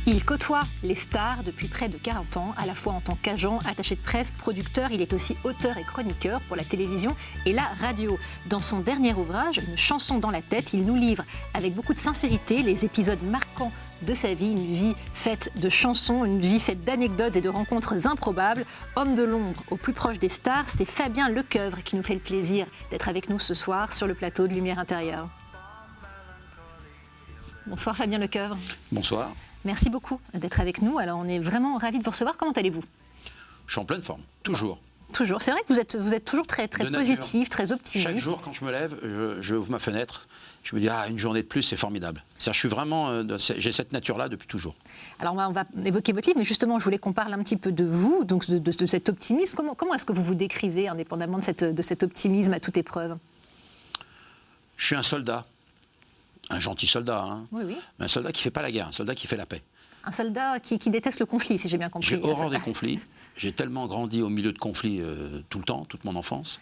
Il côtoie les stars depuis près de 40 ans, à la fois en tant qu'agent, attaché de presse, producteur. Il est aussi auteur et chroniqueur pour la télévision et la radio. Dans son dernier ouvrage, Une chanson dans la tête, il nous livre avec beaucoup de sincérité les épisodes marquants de sa vie, une vie faite de chansons, une vie faite d'anecdotes et de rencontres improbables. Homme de l'ombre au plus proche des stars, c'est Fabien Lecoeuvre qui nous fait le plaisir d'être avec nous ce soir sur le plateau de Lumière Intérieure. Bonsoir Fabien Lecoeuvre. Bonsoir. Merci beaucoup d'être avec nous. Alors on est vraiment ravis de vous recevoir. Comment allez-vous ? Je suis en pleine forme, toujours. Toujours. C'est vrai que vous êtes toujours très positif, très optimiste. Chaque jour, quand je me lève, je ouvre ma fenêtre, je me dis une journée de plus, c'est formidable. Je suis vraiment, j'ai cette nature-là depuis toujours. Alors on va évoquer votre livre, mais justement, je voulais qu'on parle un petit peu de vous, donc de cet optimisme. Comment est-ce que vous vous décrivez, indépendamment de cet optimisme à toute épreuve ? Je suis un soldat, un gentil soldat, hein. Oui. Un soldat qui ne fait pas la guerre, un soldat qui fait la paix. Un soldat qui déteste le conflit, si j'ai bien compris. J'ai horreur des conflits. J'ai tellement grandi au milieu de conflits tout le temps, toute mon enfance.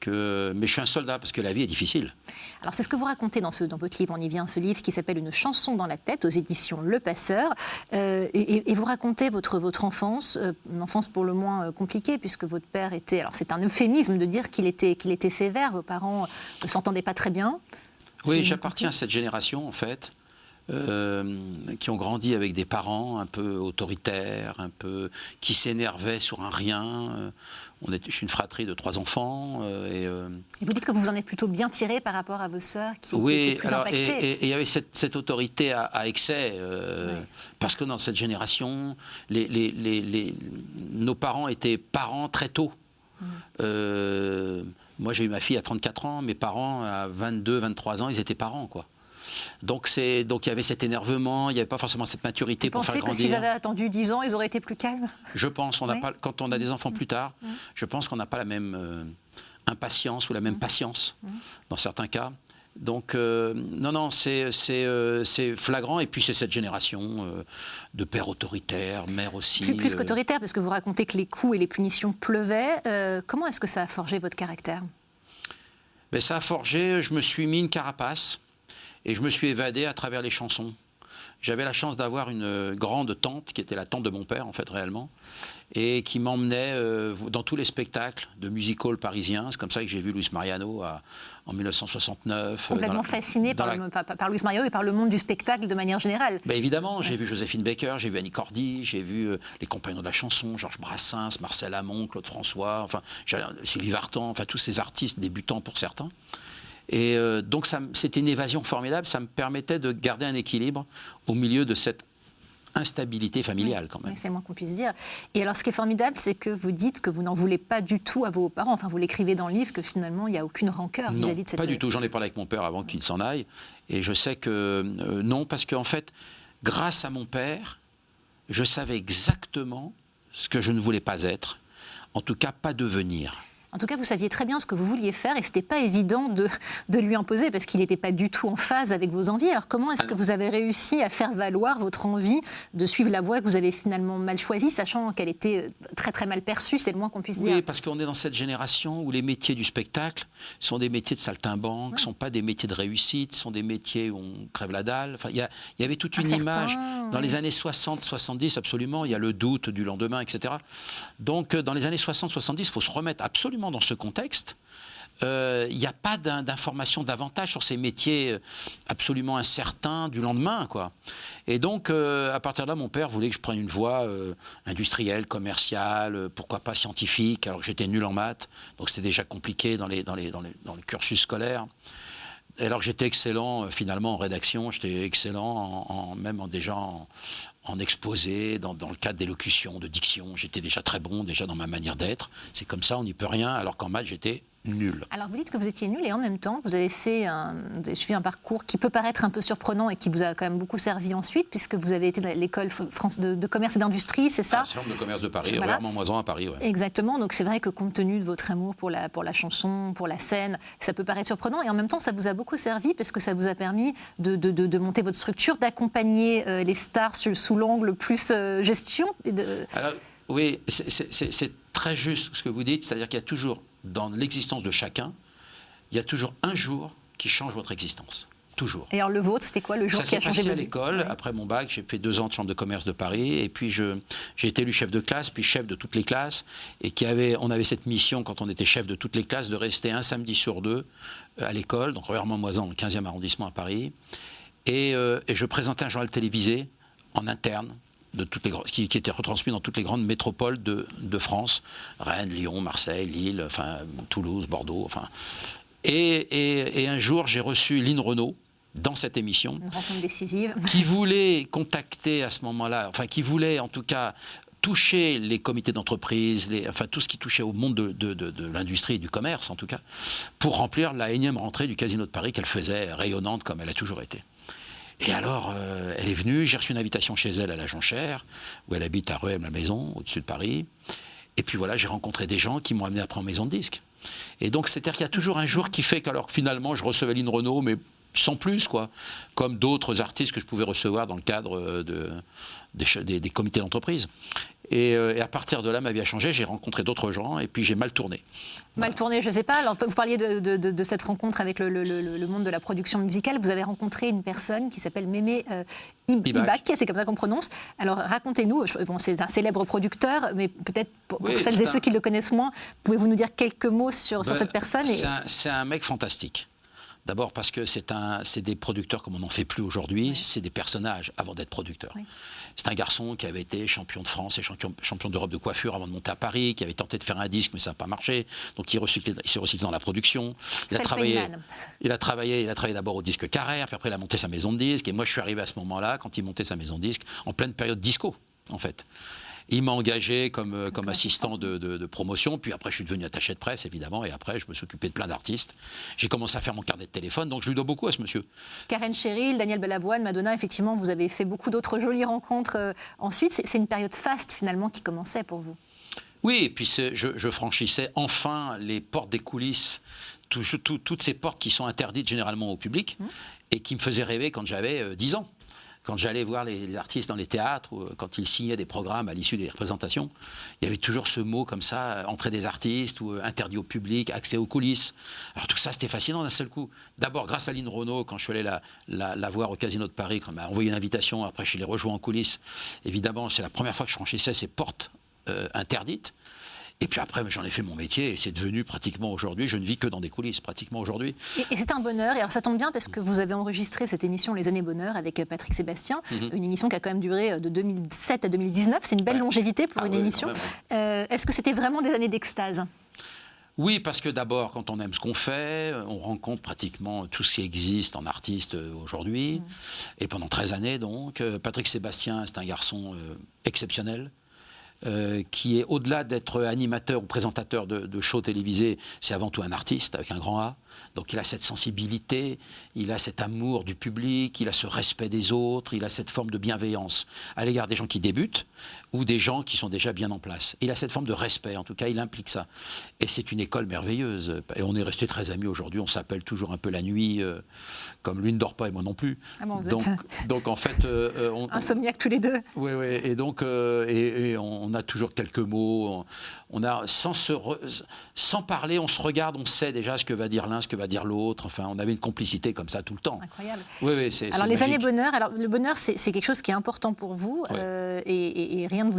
Mais je suis un soldat parce que la vie est difficile. Alors c'est ce que vous racontez dans votre livre, on y vient, ce livre qui s'appelle Une chanson dans la tête aux éditions Le Passeur. Et vous racontez votre enfance, une enfance pour le moins compliquée puisque votre père était, alors c'est un euphémisme de dire qu'il était sévère, vos parents ne s'entendaient pas très bien. Oui, j'appartiens à cette génération en fait. Qui ont grandi avec des parents un peu autoritaires, un peu qui s'énervaient sur un rien. Je suis une fratrie de 3 enfants. Et vous dites que vous en êtes plutôt bien tiré par rapport à vos sœurs qui étaient plus impactées. Et il y avait cette autorité à excès, parce que dans cette génération, nos parents étaient parents très tôt. Moi, j'ai eu ma fille à 34 ans, mes parents à 22, 23 ans, ils étaient parents, quoi. Donc il y avait cet énervement, il n'y avait pas forcément cette maturité pour faire grandir. Vous pensez que s'ils avaient attendu 10 ans, ils auraient été plus calmes ? Je pense. Quand on a des enfants plus tard, je pense qu'on n'a pas la même impatience ou la même patience dans certains cas. Donc non, c'est flagrant. Et puis c'est cette génération de pères autoritaires, mères aussi. Plus qu'autoritaires, parce que vous racontez que les coups et les punitions pleuvaient. Comment est-ce que ça a forgé votre caractère ? Ça a forgé, je me suis mis une carapace. Et je me suis évadé à travers les chansons. J'avais la chance d'avoir une grande tante, qui était la tante de mon père, en fait, réellement, et qui m'emmenait dans tous les spectacles de music-hall parisiens. C'est comme ça que j'ai vu Luis Mariano en 1969. Complètement fasciné par Luis Mariano et par le monde du spectacle de manière générale. Évidemment, j'ai vu Joséphine Baker, j'ai vu Annie Cordy, j'ai vu les Compagnons de la chanson, Georges Brassens, Marcel Amont, Claude François, enfin, Sylvie Vartan, enfin, tous ces artistes débutants pour certains. Et donc c'était une évasion formidable, ça me permettait de garder un équilibre au milieu de cette instabilité familiale quand même. Oui, c'est le moins qu'on puisse dire. Et alors ce qui est formidable, c'est que vous dites que vous n'en voulez pas du tout à vos parents, enfin vous l'écrivez dans le livre, que finalement il n'y a aucune rancœur vis-à-vis de cette... Non, pas du tout, j'en ai parlé avec mon père avant qu'il s'en aille, et je sais que non, parce qu'en fait, grâce à mon père, je savais exactement ce que je ne voulais pas être, en tout cas pas devenir. En tout cas, vous saviez très bien ce que vous vouliez faire et ce n'était pas évident de lui imposer parce qu'il n'était pas du tout en phase avec vos envies. Alors comment est-ce que vous avez réussi à faire valoir votre envie de suivre la voie que vous avez finalement mal choisie, sachant qu'elle était très très mal perçue, c'est le moins qu'on puisse dire. Oui, parce qu'on est dans cette génération où les métiers du spectacle sont des métiers de saltimbanque, ne sont pas des métiers de réussite, sont des métiers où on crève la dalle. Enfin, il y avait toute une image. Dans les années 60-70, absolument, il y a le doute du lendemain, etc. Donc dans les années 60-70, il faut se remettre absolument dans ce contexte. Il n'y a pas d'information davantage sur ces métiers absolument incertains du lendemain, quoi. Et donc, à partir de là, mon père voulait que je prenne une voie industrielle, commerciale, pourquoi pas scientifique, alors que j'étais nul en maths, donc c'était déjà compliqué dans le cursus scolaire. Et alors que j'étais excellent, finalement, en rédaction, j'étais excellent déjà en exposé, dans le cadre d'élocution, de diction. J'étais déjà très bon, déjà dans ma manière d'être. C'est comme ça, on n'y peut rien, alors qu'en maths, j'étais nul. Alors vous dites que vous étiez nul et en même temps, vous avez suivi un parcours qui peut paraître un peu surprenant et qui vous a quand même beaucoup servi ensuite, puisque vous avez été à l'école France de commerce et d'industrie, c'est ça ? L'école de commerce de Paris, voilà. Moisan à Paris. Ouais. Exactement, donc c'est vrai que compte tenu de votre amour pour la chanson, pour la scène, ça peut paraître surprenant et en même temps, ça vous a beaucoup servi parce que ça vous a permis de monter votre structure, d'accompagner les stars sous l'angle plus gestion. Alors, oui, c'est très juste ce que vous dites, c'est-à-dire qu'il y a toujours, dans l'existence de chacun, il y a toujours un jour qui change votre existence. toujours. Et alors le vôtre, c'était quoi le jour qui a changé votre vie? Ça s'est passé à l'école. Ouais. Après mon bac, j'ai fait 2 ans de chambre de commerce de Paris. Et puis j'ai été élu chef de classe, puis chef de toutes les classes. Et on avait cette mission, quand on était chef de toutes les classes, de rester un samedi sur 2 à l'école, donc Revermont-Moisan, dans le 15e arrondissement à Paris. Et je présentais un journal télévisé en interne, qui était retransmis dans toutes les grandes métropoles de France, Rennes, Lyon, Marseille, Lille, enfin, Toulouse, Bordeaux. Enfin. Et un jour, j'ai reçu Lynn Renaud dans cette émission. Une rencontre décisive. Qui voulait contacter à ce moment-là, enfin qui voulait en tout cas toucher les comités d'entreprise, enfin tout ce qui touchait au monde de l'industrie et du commerce en tout cas, pour remplir la énième rentrée du Casino de Paris qu'elle faisait rayonnante comme elle a toujours été. Et alors, elle est venue, j'ai reçu une invitation chez elle à la Jonchère, où elle habite à Rueil-la-Maison, au-dessus de Paris. Et puis voilà, j'ai rencontré des gens qui m'ont amené après en maison de disque. Et donc, c'est-à-dire qu'il y a toujours un jour qui fait qu'alors finalement, je recevais Lynn Renaud, mais sans plus, quoi. Comme d'autres artistes que je pouvais recevoir dans le cadre des comités d'entreprise. Et à partir de là, ma vie a changé, j'ai rencontré d'autres gens, et puis j'ai mal tourné. Mal tourné, je ne sais pas. Alors, vous parliez de cette rencontre avec le monde de la production musicale. Vous avez rencontré une personne qui s'appelle Mémé Ibach, c'est comme ça qu'on prononce. Alors, racontez-nous, bon, c'est un célèbre producteur, mais peut-être pour celles et ceux qui le connaissent moins, pouvez-vous nous dire quelques mots sur cette personne? C'est un mec fantastique. D'abord parce que c'est des producteurs comme on n'en fait plus aujourd'hui, oui. C'est des personnages avant d'être producteurs. Oui. C'est un garçon qui avait été champion de France et champion d'Europe de coiffure avant de monter à Paris, qui avait tenté de faire un disque mais ça n'a pas marché, donc il s'est recyclé dans la production. Il a travaillé d'abord au disque Carrère, puis après il a monté sa maison de disques, et moi je suis arrivé à ce moment-là, quand il montait sa maison de disques, en pleine période disco en fait. Il m'a engagé comme assistant de promotion, puis après je suis devenu attaché de presse évidemment, et après je me suis occupé de plein d'artistes. J'ai commencé à faire mon carnet de téléphone, donc je lui dois beaucoup à ce monsieur. Karen Cheryl, Daniel Balavoine, Madonna, effectivement vous avez fait beaucoup d'autres jolies rencontres ensuite. C'est une période faste finalement qui commençait pour vous. Oui, et puis je franchissais enfin les portes des coulisses, toutes ces portes qui sont interdites généralement au public, et qui me faisaient rêver quand j'avais 10 ans. Quand j'allais voir les artistes dans les théâtres, ou quand ils signaient des programmes à l'issue des représentations, il y avait toujours ce mot comme ça, entrée des artistes, ou interdit au public, accès aux coulisses. Alors tout ça, c'était fascinant d'un seul coup. D'abord, grâce à Lynn Renaud, quand je suis allé la voir au Casino de Paris, quand elle m'a envoyé une invitation, après je l'ai rejoint en coulisses. Évidemment, c'est la première fois que je franchissais ces portes interdites. Et puis après, j'en ai fait mon métier et c'est devenu pratiquement aujourd'hui, je ne vis que dans des coulisses, pratiquement aujourd'hui. Et c'est un bonheur. Et alors ça tombe bien parce que vous avez enregistré cette émission Les Années Bonheur avec Patrick Sébastien, une émission qui a quand même duré de 2007 à 2019. C'est une belle longévité pour une émission. Est-ce que c'était vraiment des années d'extase ? Oui, parce que d'abord, quand on aime ce qu'on fait, on rencontre pratiquement tout ce qui existe en artiste aujourd'hui. Et pendant 13 années, donc, Patrick Sébastien, c'est un garçon exceptionnel. Qui est au-delà d'être animateur ou présentateur de shows télévisés, c'est avant tout un artiste avec un grand A. Donc il a cette sensibilité, il a cet amour du public, il a ce respect des autres, il a cette forme de bienveillance à l'égard des gens qui débutent ou des gens qui sont déjà bien en place. Il a cette forme de respect, en tout cas, il implique ça. Et c'est une école merveilleuse. Et on est restés très amis aujourd'hui, on s'appelle toujours un peu la nuit, comme lui ne dort pas et moi non plus. Ah bon, donc en fait... insomniaques tous les deux. Oui, et donc et on a toujours quelques mots. On a, sans parler, on se regarde, on sait déjà ce que va dire l'un, ce que va dire l'autre. Enfin, on avait une complicité comme ça tout le temps. Incroyable. Oui, c'est alors les magique. Années bonheur, alors le bonheur, c'est quelque chose qui est important pour vous, et rien ne vous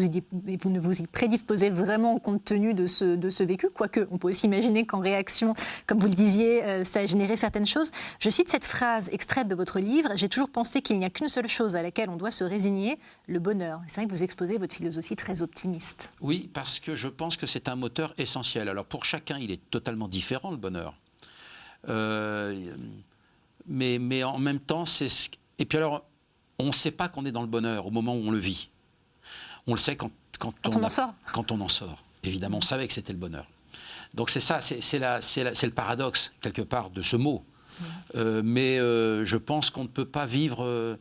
vous ne vous y prédisposez vraiment compte tenu de ce vécu, quoique on peut aussi imaginer qu'en réaction, comme vous le disiez, ça a généré certaines choses. Je cite cette phrase extraite de votre livre: j'ai toujours pensé qu'il n'y a qu'une seule chose à laquelle on doit se résigner, le bonheur. C'est vrai que vous exposez votre philosophie très optimiste. Oui, parce que je pense que c'est un moteur essentiel. Alors pour chacun, il est totalement différent, le bonheur. Mais en même temps, et puis alors, on ne sait pas qu'on est dans le bonheur au moment où on le vit. On le sait quand on en sort. Quand on en sort. Évidemment, on savait que c'était le bonheur. Donc c'est ça, c'est le paradoxe, quelque part, de ce mot. Mais je pense qu'on ne peut pas vivre...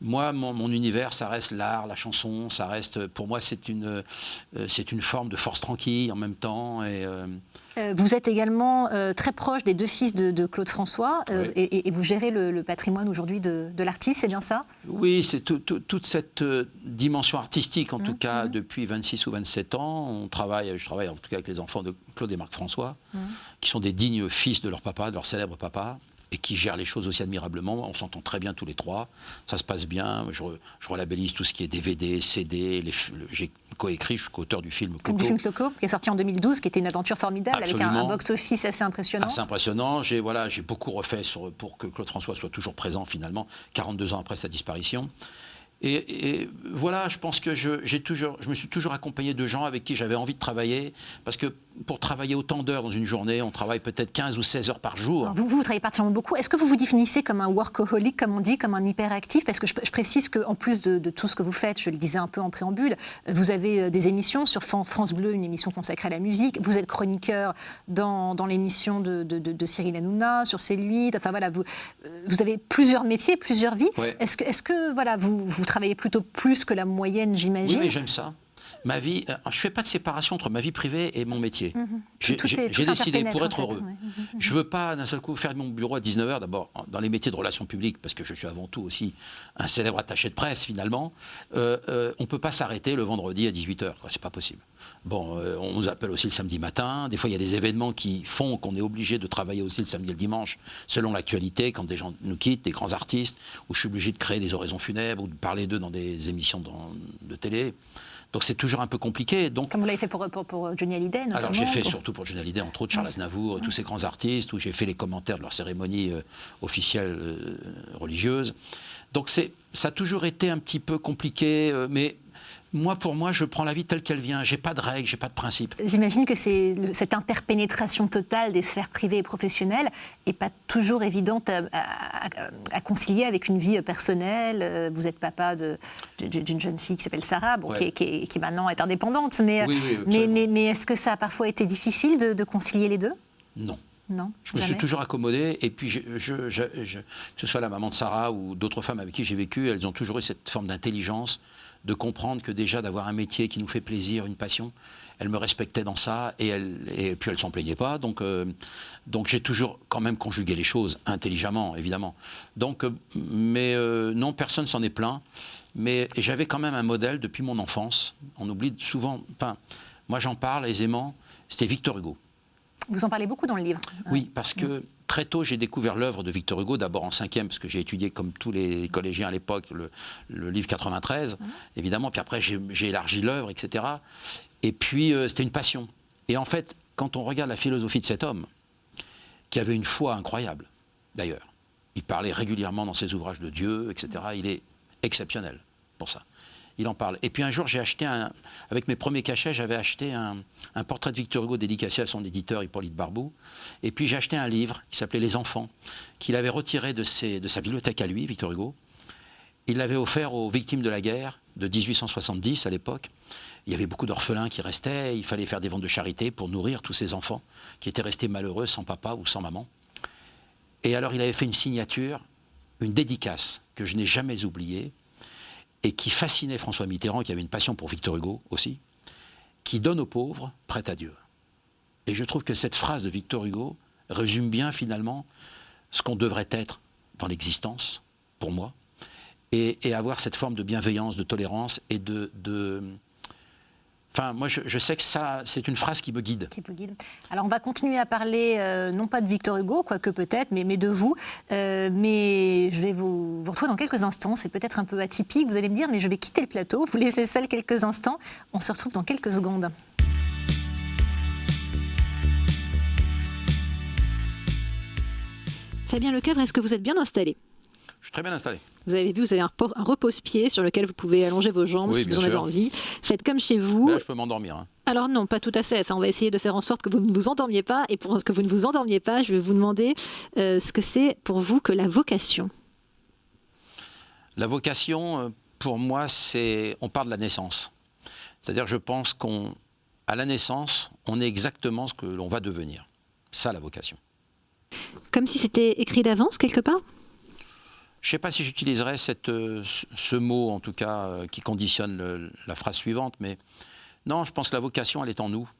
moi, mon univers, ça reste l'art, la chanson, ça reste... Pour moi, c'est une forme de force tranquille en même temps. Vous êtes également très proche des deux fils de Claude François, et vous gérez le patrimoine aujourd'hui de l'artiste, c'est bien ça? Oui, c'est toute cette dimension artistique, en tout cas, depuis 26 ou 27 ans. Je travaille en tout cas avec les enfants de Claude et Marc François, qui sont des dignes fils de leur papa, de leur célèbre papa. et qui gère les choses aussi admirablement. On s'entend très bien tous les trois, ça se passe bien. Je relabellise tout ce qui est DVD, CD. J'ai coécrit, je suis co-auteur du film Coco. Du film Coco, qui est sorti en 2012, qui était une aventure formidable. Absolument. Avec un box-office assez impressionnant. Assez impressionnant. J'ai beaucoup refait pour que Claude François soit toujours présent finalement, 42 ans après sa disparition. Et voilà, je pense que je me suis toujours accompagné de gens avec qui j'avais envie de travailler, parce que pour travailler autant d'heures dans une journée, on travaille peut-être 15 ou 16 heures par jour. Alors vous travaillez particulièrement beaucoup. Est-ce que vous vous définissez comme un workaholic, comme on dit, comme un hyperactif? Parce que je précise qu'en plus de tout ce que vous faites, je le disais un peu en préambule, vous avez des émissions sur France Bleu, une émission consacrée à la musique. Vous êtes chroniqueur dans l'émission de Cyril Hanouna, sur C8. Enfin voilà, vous avez plusieurs métiers, plusieurs vies. Ouais. Est-ce que voilà, vous travaillez plutôt plus que la moyenne, j'imagine? Oui, j'aime ça. Ma vie, je ne fais pas de séparation entre ma vie privée et mon métier. J'ai décidé, pour être heureux, je ne veux pas d'un seul coup faire de mon bureau à 19h, d'abord dans les métiers de relations publiques, parce que je suis avant tout aussi un célèbre attaché de presse finalement. On ne peut pas s'arrêter le vendredi à 18h, c'est pas possible. Bon, on nous appelle aussi le samedi matin, des fois il y a des événements qui font qu'on est obligé de travailler aussi le samedi et le dimanche, selon l'actualité, quand des gens nous quittent, des grands artistes, où je suis obligé de créer des oraisons funèbres, ou de parler d'eux dans des émissions de télé. Donc c'est toujours un peu compliqué. Donc, comme vous l'avez fait pour Johnny Hallyday, notamment. Alors j'ai fait surtout pour Johnny Hallyday, entre autres Charles Aznavour, et tous ces grands artistes, où j'ai fait les commentaires de leurs cérémonies officielles religieuses. Donc ça a toujours été un petit peu compliqué, mais pour moi, je prends la vie telle qu'elle vient. J'ai pas de règles, j'ai pas de principes. J'imagine que cette interpénétration totale des sphères privées et professionnelles n'est pas toujours évidente à concilier avec une vie personnelle. Vous êtes papa d'une jeune fille qui s'appelle Sarah, qui maintenant est indépendante. Mais est-ce que ça a parfois été difficile de concilier les deux? Non. Non, je me suis toujours accommodé, et puis que ce soit la maman de Sarah ou d'autres femmes avec qui j'ai vécu, elles ont toujours eu cette forme d'intelligence, de comprendre que déjà d'avoir un métier qui nous fait plaisir, une passion, elles me respectaient dans ça, et puis elles ne s'en plaignaient pas, donc j'ai toujours quand même conjugué les choses intelligemment, évidemment. Donc, non, personne s'en est plaint, mais j'avais quand même un modèle depuis mon enfance, on oublie souvent, moi j'en parle aisément, c'était Victor Hugo. Vous en parlez beaucoup dans le livre. Oui, parce que très tôt, j'ai découvert l'œuvre de Victor Hugo, d'abord en 5e, parce que j'ai étudié, comme tous les collégiens à l'époque, le livre 93, évidemment, puis après, j'ai élargi l'œuvre, etc. Et puis, c'était une passion. Et en fait, quand on regarde la philosophie de cet homme, qui avait une foi incroyable, d'ailleurs, il parlait régulièrement dans ses ouvrages de Dieu, etc., il est exceptionnel pour ça. Il en parle. Et puis un jour, j'ai acheté avec mes premiers cachets, j'avais acheté un portrait de Victor Hugo dédicacé à son éditeur Hippolyte Barbou. Et puis j'ai acheté un livre qui s'appelait Les Enfants, qu'il avait retiré de sa bibliothèque à lui, Victor Hugo. Il l'avait offert aux victimes de la guerre de 1870 à l'époque. Il y avait beaucoup d'orphelins qui restaient. Il fallait faire des ventes de charité pour nourrir tous ces enfants qui étaient restés malheureux, sans papa ou sans maman. Et alors il avait fait une signature, une dédicace que je n'ai jamais oubliée, et qui fascinait François Mitterrand, qui avait une passion pour Victor Hugo aussi, qui donne aux pauvres, prête à Dieu. Et je trouve que cette phrase de Victor Hugo résume bien finalement ce qu'on devrait être dans l'existence, pour moi, et avoir cette forme de bienveillance, de tolérance et Enfin, moi, je sais que ça, c'est une phrase qui me guide. Qui vous guide. Alors, on va continuer à parler, non pas de Victor Hugo, quoique peut-être, mais de vous. Mais je vais vous retrouver dans quelques instants. C'est peut-être un peu atypique, vous allez me dire, mais je vais quitter le plateau, vous laisser seul quelques instants. On se retrouve dans quelques secondes. Fabien Lecoeuvre, est-ce que vous êtes bien installé? Je suis très bien installé. Vous avez vu, vous avez un repose-pied sur lequel vous pouvez allonger vos jambes si vous en avez envie. Faites comme chez vous. Mais là, je peux m'endormir. Hein. Alors non, pas tout à fait. Enfin, on va essayer de faire en sorte que vous ne vous endormiez pas. Et pour que vous ne vous endormiez pas, je vais vous demander ce que c'est pour vous que la vocation. La vocation, pour moi, on part de la naissance. C'est-à-dire, je pense qu'à la naissance, on est exactement ce que l'on va devenir. Ça, la vocation. Comme si c'était écrit d'avance, quelque part ? Je ne sais pas si j'utiliserais ce mot, en tout cas, qui conditionne la phrase suivante, mais non, je pense que la vocation, elle est en nous.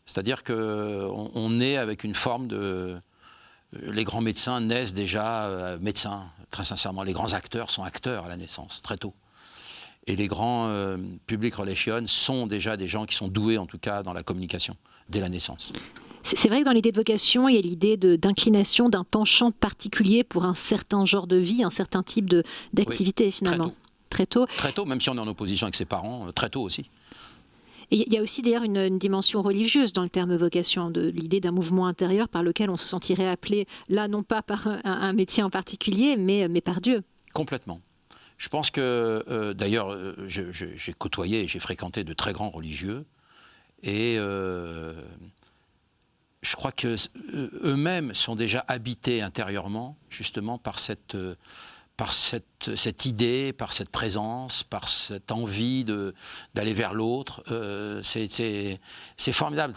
C'est-à-dire qu'on naît avec une forme de... Les grands médecins naissent déjà médecins, très sincèrement. Les grands acteurs sont acteurs à la naissance, très tôt. Et les grands public relations sont déjà des gens qui sont doués, en tout cas, dans la communication, dès la naissance. C'est vrai que dans l'idée de vocation, il y a l'idée d'inclination, d'un penchant particulier pour un certain genre de vie, un certain type d'activité, oui, finalement. Très tôt. Très tôt, même si on est en opposition avec ses parents, très tôt aussi. Et il y a aussi d'ailleurs une dimension religieuse dans le terme vocation, de l'idée d'un mouvement intérieur par lequel on se sentirait appelé, là non pas par un métier en particulier, mais par Dieu. Complètement. Je pense que, d'ailleurs, j'ai côtoyé et j'ai fréquenté de très grands religieux, et je crois qu'eux-mêmes sont déjà habités intérieurement, justement, par cette idée, par cette présence, par cette envie d'aller vers l'autre. C'est formidable.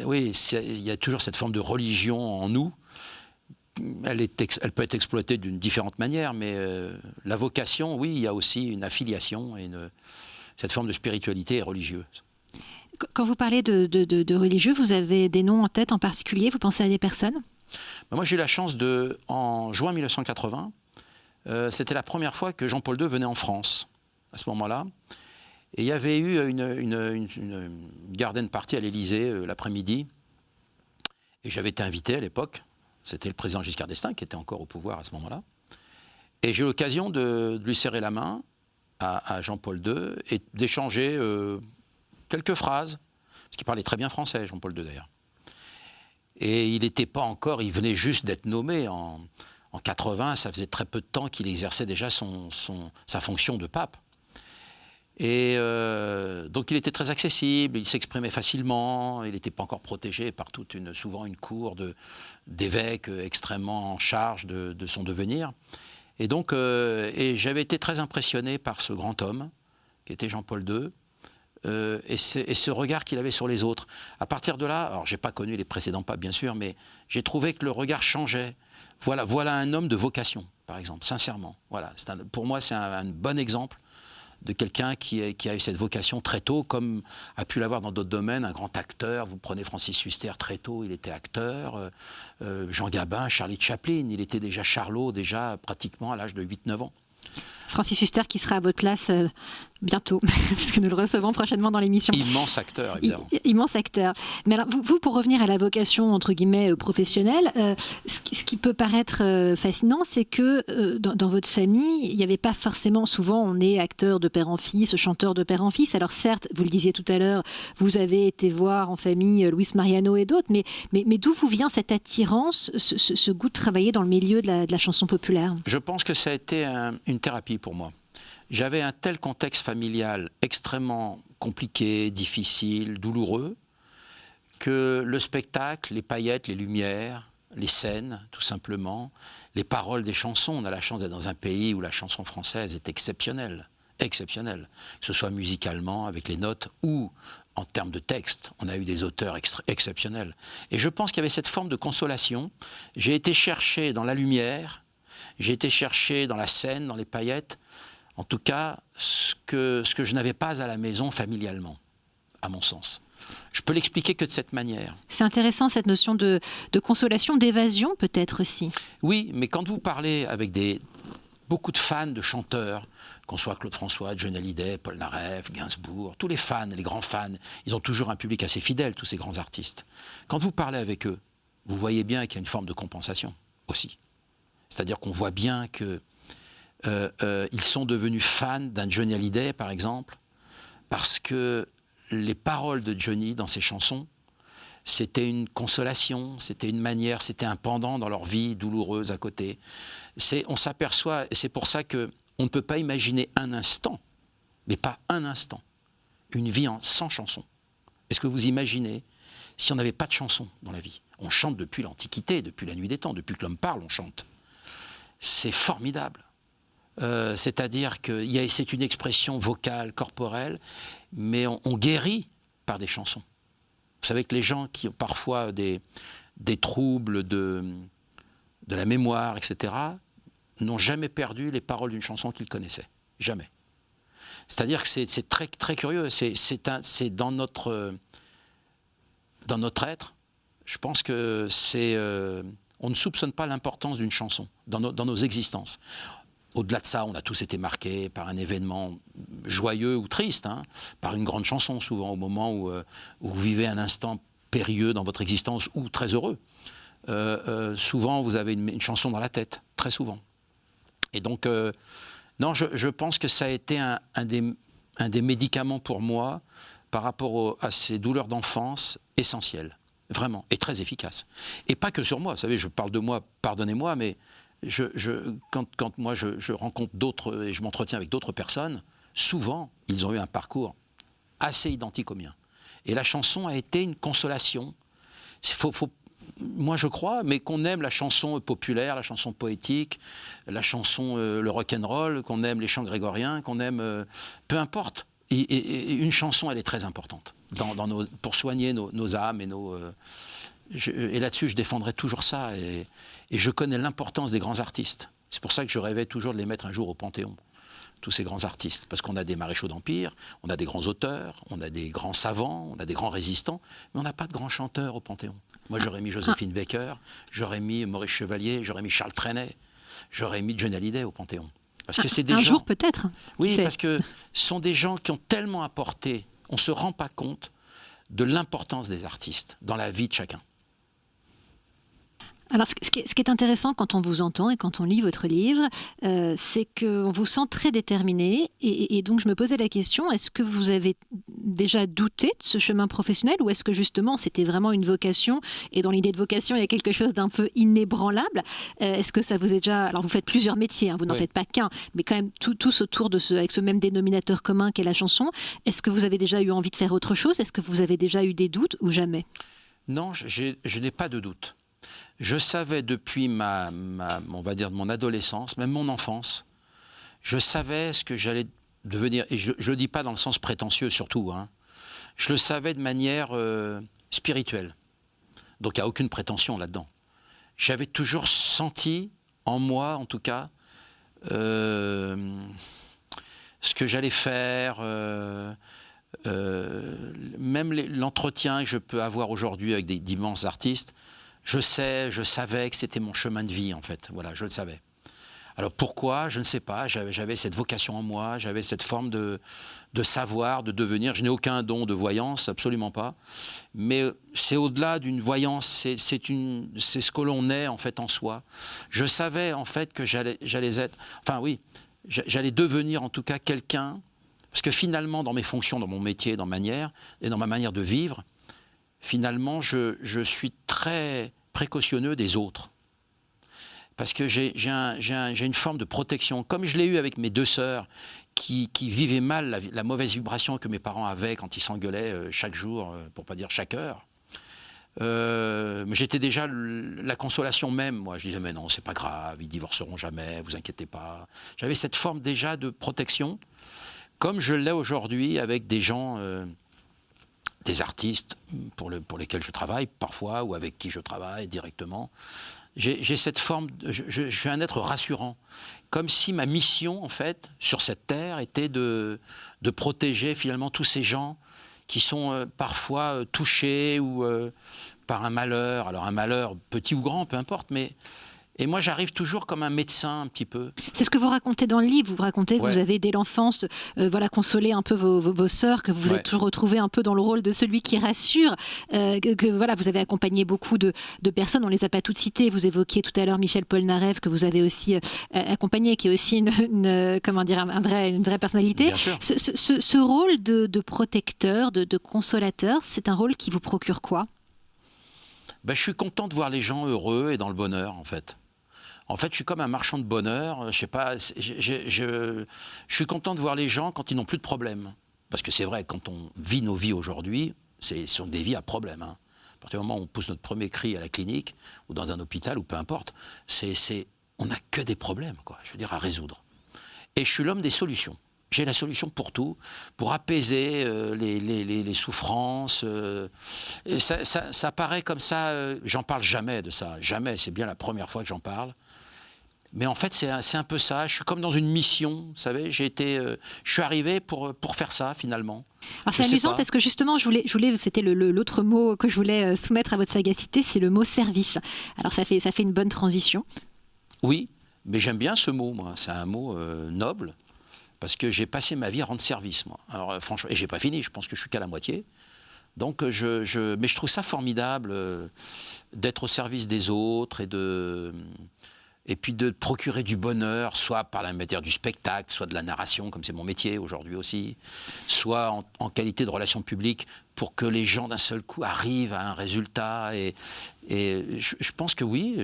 Oui, il y a toujours cette forme de religion en nous. Elle peut être exploitée d'une différente manière, mais la vocation, oui, il y a aussi une affiliation et cette forme de spiritualité est religieuse. Quand vous parlez de religieux, vous avez des noms en tête en particulier? Vous pensez à des personnes? Moi, j'ai eu la chance en juin 1980, c'était la première fois que Jean-Paul II venait en France, à ce moment-là. Et il y avait eu une garden party à l'Élysée l'après-midi. Et j'avais été invité à l'époque. C'était le président Giscard d'Estaing qui était encore au pouvoir à ce moment-là. Et j'ai eu l'occasion de lui serrer la main à Jean-Paul II et d'échanger quelques phrases, parce qu'il parlait très bien français, Jean-Paul II d'ailleurs. Et il n'était pas encore, il venait juste d'être nommé en 80, ça faisait très peu de temps qu'il exerçait déjà sa fonction de pape. Et donc il était très accessible, il s'exprimait facilement, il n'était pas encore protégé par souvent une cour d'évêques extrêmement en charge de son devenir. Et donc j'avais été très impressionné par ce grand homme, qui était Jean-Paul II, et ce regard qu'il avait sur les autres. À partir de là, alors je n'ai pas connu les précédents papes bien sûr, mais j'ai trouvé que le regard changeait. Voilà un homme de vocation, par exemple, sincèrement. Voilà, pour moi, c'est un bon exemple de quelqu'un qui a eu cette vocation très tôt, comme a pu l'avoir dans d'autres domaines, un grand acteur. Vous prenez Francis Huster, très tôt, il était acteur. Jean Gabin, Charlie Chaplin, il était déjà Charlot, déjà pratiquement à l'âge de 8-9 ans. Francis Huster qui sera à votre place bientôt, puisque nous le recevons prochainement dans l'émission. Immense acteur, évidemment. Immense acteur. Mais alors, vous, pour revenir à la vocation, entre guillemets, professionnelle, ce qui peut paraître fascinant, c'est que dans votre famille, il n'y avait pas forcément, souvent, on est acteur de père en fils, chanteur de père en fils. Alors certes, vous le disiez tout à l'heure, vous avez été voir en famille Luis Mariano et d'autres, mais d'où vous vient cette attirance, ce goût de travailler dans le milieu de la chanson populaire? Je pense que ça a été une thérapie pour moi. J'avais un tel contexte familial extrêmement compliqué, difficile, douloureux, que le spectacle, les paillettes, les lumières, les scènes, tout simplement, les paroles des chansons, on a la chance d'être dans un pays où la chanson française est exceptionnelle, exceptionnelle, que ce soit musicalement, avec les notes, ou en termes de texte, on a eu des auteurs exceptionnels. Et je pense qu'il y avait cette forme de consolation. J'ai été chercher dans la lumière, j'ai été chercher dans la scène, dans les paillettes, en tout cas, ce que je n'avais pas à la maison familialement, à mon sens. Je peux l'expliquer que de cette manière. C'est intéressant cette notion de consolation, d'évasion peut-être aussi. Oui, mais quand vous parlez avec beaucoup de fans de chanteurs, qu'on soit Claude François, Johnny Hallyday, Paul Naref, Gainsbourg, tous les fans, les grands fans, ils ont toujours un public assez fidèle, tous ces grands artistes. Quand vous parlez avec eux, vous voyez bien qu'il y a une forme de compensation aussi. C'est-à-dire qu'on voit bien que ils sont devenus fans d'un Johnny Hallyday, par exemple, parce que les paroles de Johnny dans ses chansons, c'était une consolation, c'était une manière, c'était un pendant dans leur vie douloureuse à côté. On s'aperçoit, et c'est pour ça qu'on ne peut pas imaginer un instant, mais pas un instant, une vie sans chanson. Est-ce que vous imaginez si on n'avait pas de chanson dans la vie? On chante depuis l'Antiquité, depuis la nuit des temps, depuis que l'homme parle, on chante. C'est formidable. C'est-à-dire que c'est une expression vocale, corporelle, mais on guérit par des chansons. Vous savez que les gens qui ont parfois des troubles de la mémoire, etc., n'ont jamais perdu les paroles d'une chanson qu'ils connaissaient. Jamais. C'est-à-dire que c'est très, très curieux. C'est dans notre être. Je pense que on ne soupçonne pas l'importance d'une chanson dans nos existences. Au-delà de ça, on a tous été marqués par un événement joyeux ou triste, par une grande chanson souvent, au moment où vous vivez un instant périlleux dans votre existence ou très heureux, souvent vous avez une chanson dans la tête, très souvent. Et donc, non, je pense que ça a été un des médicaments pour moi par rapport à ces douleurs d'enfance essentielles, vraiment, et très efficaces. Et pas que sur moi, vous savez, je parle de moi, pardonnez-moi, mais quand moi je rencontre d'autres et je m'entretiens avec d'autres personnes, souvent, ils ont eu un parcours assez identique au mien. Et la chanson a été une consolation. Moi, je crois, mais qu'on aime la chanson populaire, la chanson poétique, la chanson, le rock'n'roll, qu'on aime les chants grégoriens, qu'on aime... peu importe. Et une chanson, elle est très importante pour soigner nos âmes et nos... et là-dessus, je défendrai toujours ça. Et je connais l'importance des grands artistes. C'est pour ça que je rêvais toujours de les mettre un jour au Panthéon, tous ces grands artistes. Parce qu'on a des maréchaux d'Empire, on a des grands auteurs, on a des grands savants, on a des grands résistants, mais on n'a pas de grands chanteurs au Panthéon. Moi, j'aurais mis Joséphine Baker, j'aurais mis Maurice Chevalier, j'aurais mis Charles Trenet, j'aurais mis Johnny Hallyday au Panthéon. Parce que c'est des gens... jour, peut-être. Oui, parce que ce sont des gens qui ont tellement apporté, on ne se rend pas compte de l'importance des artistes dans la vie de chacun. Alors, ce qui est intéressant quand on vous entend et quand on lit votre livre, c'est qu'on vous sent très déterminé. Et donc, je me posais la question, est-ce que vous avez déjà douté de ce chemin professionnel ou est-ce que justement, c'était vraiment une vocation? Et dans l'idée de vocation, il y a quelque chose d'un peu inébranlable. Est-ce que ça vous est déjà... Alors, vous faites plusieurs métiers, hein, vous n'en faites pas qu'un, mais quand même tous autour de avec ce même dénominateur commun qu'est la chanson. Est-ce que vous avez déjà eu envie de faire autre chose? Est-ce que vous avez déjà eu des doutes ou jamais? Non, je n'ai pas de doute. Je savais depuis on va dire, mon adolescence, même mon enfance, je savais ce que j'allais devenir. Et je ne le dis pas dans le sens prétentieux surtout. Hein. Je le savais de manière spirituelle. Donc il n'y a aucune prétention là-dedans. J'avais toujours senti, en moi en tout cas, ce que j'allais faire, même l'entretien que je peux avoir aujourd'hui avec d'immenses artistes. Je savais que c'était mon chemin de vie, en fait. Voilà, je le savais. Alors pourquoi? Je ne sais pas. J'avais cette vocation en moi, j'avais cette forme de savoir, de devenir. Je n'ai aucun don de voyance, absolument pas. Mais c'est au-delà d'une voyance, c'est ce que l'on est, en fait, en soi. Je savais, en fait, que j'allais être... Enfin, oui, j'allais devenir, en tout cas, quelqu'un... Parce que finalement, dans mes fonctions, dans mon métier, dans ma manière de vivre, finalement, je suis très précautionneux des autres. Parce que j'ai une forme de protection. Comme je l'ai eu avec mes deux sœurs, qui vivaient mal la mauvaise vibration que mes parents avaient quand ils s'engueulaient chaque jour, pour ne pas dire chaque heure. J'étais déjà la consolation même. Moi, je disais, mais non, c'est pas grave, ils divorceront jamais, vous inquiétez pas. J'avais cette forme déjà de protection, comme je l'ai aujourd'hui avec des gens... des artistes pour lesquels je travaille parfois ou avec qui je travaille directement. J'ai cette forme, je suis un être rassurant, comme si ma mission en fait sur cette terre était de protéger finalement tous ces gens qui sont parfois touchés ou par un malheur, alors un malheur petit ou grand, peu importe, mais... Et moi, j'arrive toujours comme un médecin, un petit peu. C'est ce que vous racontez dans le livre. Vous racontez que vous avez, dès l'enfance, consolé un peu vos sœurs, que vous vous êtes toujours retrouvé un peu dans le rôle de celui qui rassure, que vous avez accompagné beaucoup de personnes. On ne les a pas toutes citées. Vous évoquiez tout à l'heure Michel Polnareff, que vous avez aussi accompagné, qui est aussi une vraie personnalité. Bien sûr. Ce rôle de protecteur, de consolateur, c'est un rôle qui vous procure quoi? Je suis content de voir les gens heureux et dans le bonheur, en fait. En fait, je suis comme un marchand de bonheur. Je sais pas. Je suis content de voir les gens quand ils n'ont plus de problèmes. Parce que c'est vrai, quand on vit nos vies aujourd'hui, ce sont des vies à problème. Hein. À partir du moment où on pousse notre premier cri à la clinique ou dans un hôpital ou peu importe, on n'a que des problèmes, quoi. Je veux dire, à résoudre. Et je suis l'homme des solutions. J'ai la solution pour tout, pour apaiser les souffrances. Et ça paraît comme ça, j'en parle jamais de ça, jamais, c'est bien la première fois que j'en parle. Mais en fait, c'est un peu ça, je suis comme dans une mission, vous savez, je suis arrivé pour faire ça, finalement. Alors c'est amusant parce que justement, c'était l'autre mot que je voulais soumettre à votre sagacité, c'est le mot service. Alors ça fait une bonne transition. Oui, mais j'aime bien ce mot, moi, c'est un mot noble. Parce que j'ai passé ma vie à rendre service, moi. Alors franchement, et j'ai pas fini, je pense que je suis qu'à la moitié. Donc, mais je trouve ça formidable d'être au service des autres et puis de procurer du bonheur, soit par la matière du spectacle, soit de la narration, comme c'est mon métier aujourd'hui aussi, soit en qualité de relations publiques, pour que les gens d'un seul coup arrivent à un résultat. Et je pense que oui,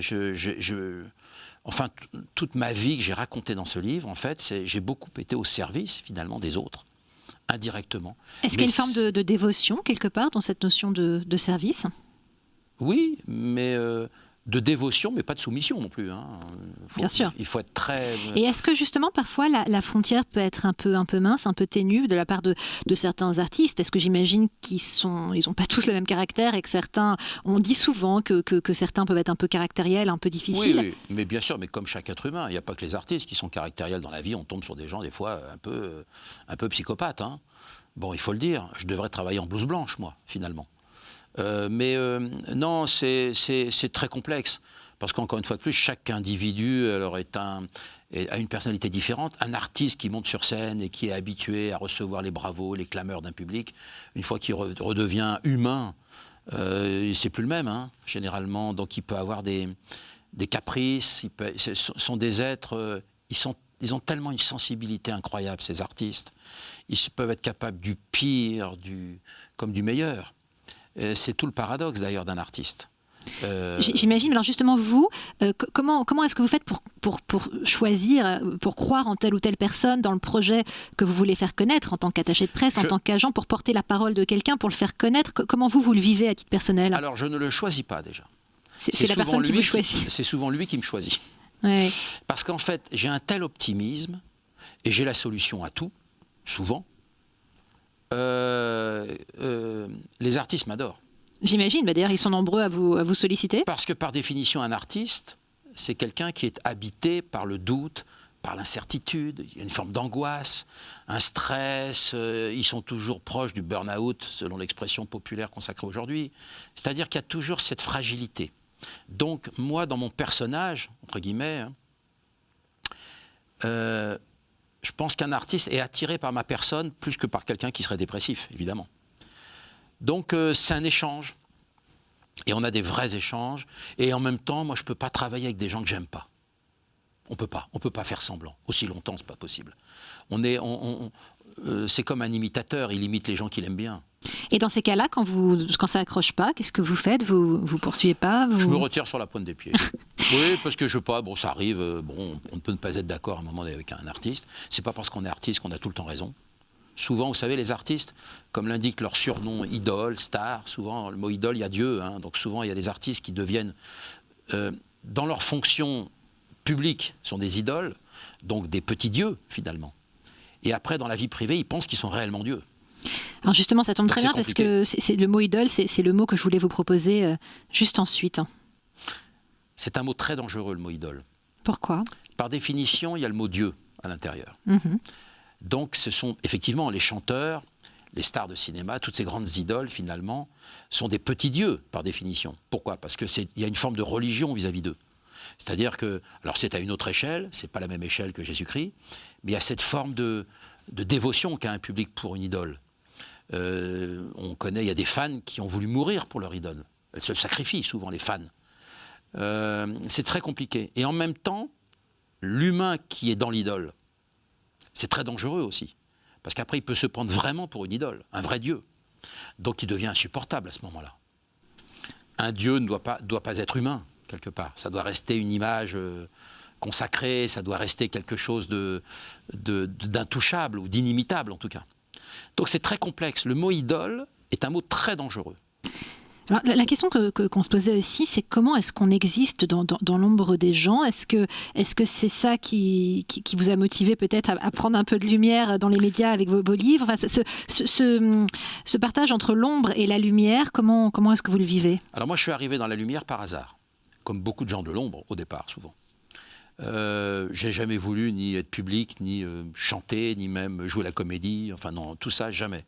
enfin, toute ma vie que j'ai racontée dans ce livre, en fait, j'ai beaucoup été au service, finalement, des autres, indirectement. Est-ce qu'il y a une forme de dévotion, quelque part, dans cette notion de service ? Oui, mais de dévotion, mais pas de soumission non plus. Hein. Bien sûr. Il faut être très... Et est-ce que justement, parfois, la frontière peut être un peu mince, un peu ténue de la part de certains artistes ? Parce que j'imagine qu'ils n'ont pas tous le même caractère et que certains... On dit souvent que certains peuvent être un peu caractériels, un peu difficiles. Oui, mais bien sûr, mais comme chaque être humain, il n'y a pas que les artistes qui sont caractériels dans la vie. On tombe sur des gens, des fois, un peu psychopathes. Hein. Bon, il faut le dire, je devrais travailler en blouse blanche, moi, finalement. Non, c'est très complexe, parce qu'encore une fois de plus, chaque individu alors, a une personnalité différente. Un artiste qui monte sur scène et qui est habitué à recevoir les bravos, les clameurs d'un public, une fois qu'il redevient humain, c'est plus le même, hein, généralement. Donc il peut avoir des caprices, ce sont des êtres, ils ont tellement une sensibilité incroyable, ces artistes. Ils peuvent être capables du pire comme du meilleur. C'est tout le paradoxe d'ailleurs d'un artiste. J'imagine, alors justement vous, comment est-ce que vous faites pour choisir, pour croire en telle ou telle personne dans le projet que vous voulez faire connaître en tant qu'attaché de presse, en tant qu'agent, pour porter la parole de quelqu'un, pour le faire connaître? Comment vous le vivez à titre personnel? Alors je ne le choisis pas déjà. C'est la personne qui vous choisit. C'est souvent lui qui me choisit. Ouais. Parce qu'en fait, j'ai un tel optimisme et j'ai la solution à tout, souvent. Les artistes m'adorent. J'imagine, d'ailleurs ils sont nombreux à vous solliciter. Parce que par définition, un artiste, c'est quelqu'un qui est habité par le doute, par l'incertitude, il y a une forme d'angoisse, un stress, ils sont toujours proches du burn-out, selon l'expression populaire consacrée aujourd'hui. C'est-à-dire qu'il y a toujours cette fragilité. Donc moi, dans mon personnage, entre guillemets, je pense qu'un artiste est attiré par ma personne plus que par quelqu'un qui serait dépressif, évidemment. Donc c'est un échange. Et on a des vrais échanges. Et en même temps, moi, je ne peux pas travailler avec des gens que j'aime pas. On peut pas. On ne peut pas faire semblant. Aussi longtemps, ce n'est pas possible. C'est comme un imitateur. Il imite les gens qu'il aime bien. Et dans ces cas-là, quand ça accroche pas, qu'est-ce que vous faites? Vous poursuivez pas? Je me retire sur la pointe des pieds. Oui, parce que je sais pas, ça arrive, on peut ne pas être d'accord à un moment avec un artiste. C'est pas parce qu'on est artiste qu'on a tout le temps raison. Souvent, vous savez, les artistes, comme l'indique leur surnom, idole, star, souvent, le mot idole, il y a Dieu. Hein, donc souvent, il y a des artistes qui deviennent, dans leur fonction publique, sont des idoles, donc des petits dieux, finalement. Et après, dans la vie privée, ils pensent qu'ils sont réellement dieux. Alors justement, ça tombe très bien parce que le mot idole, c'est le mot que je voulais vous proposer juste ensuite. C'est un mot très dangereux, le mot idole. Pourquoi? Par définition, il y a le mot Dieu à l'intérieur. Mm-hmm. Donc ce sont effectivement les chanteurs, les stars de cinéma, toutes ces grandes idoles finalement, sont des petits dieux par définition. Pourquoi? Parce qu'il y a une forme de religion vis-à-vis d'eux. C'est-à-dire que, alors c'est à une autre échelle, c'est pas la même échelle que Jésus-Christ, mais il y a cette forme de dévotion qu'a un public pour une idole. On connaît, il y a des fans qui ont voulu mourir pour leur idole. Elles se sacrifient souvent, les fans. C'est très compliqué. Et en même temps, l'humain qui est dans l'idole, c'est très dangereux aussi. Parce qu'après, il peut se prendre vraiment pour une idole, un vrai dieu. Donc il devient insupportable à ce moment-là. Un dieu ne doit pas être humain, quelque part. Ça doit rester une image consacrée, ça doit rester quelque chose d'intouchable ou d'inimitable en tout cas. Donc c'est très complexe. Le mot idole est un mot très dangereux. Alors, la question qu'on se posait aussi, c'est comment est-ce qu'on existe dans l'ombre des gens? Est-ce que c'est ça qui vous a motivé peut-être à prendre un peu de lumière dans les médias avec vos livres? Enfin, ce partage entre l'ombre et la lumière, comment est-ce que vous le vivez? Alors moi, je suis arrivé dans la lumière par hasard, comme beaucoup de gens de l'ombre au départ, souvent. J'ai jamais voulu ni être public, ni chanter, ni même jouer la comédie. Enfin non, tout ça, jamais.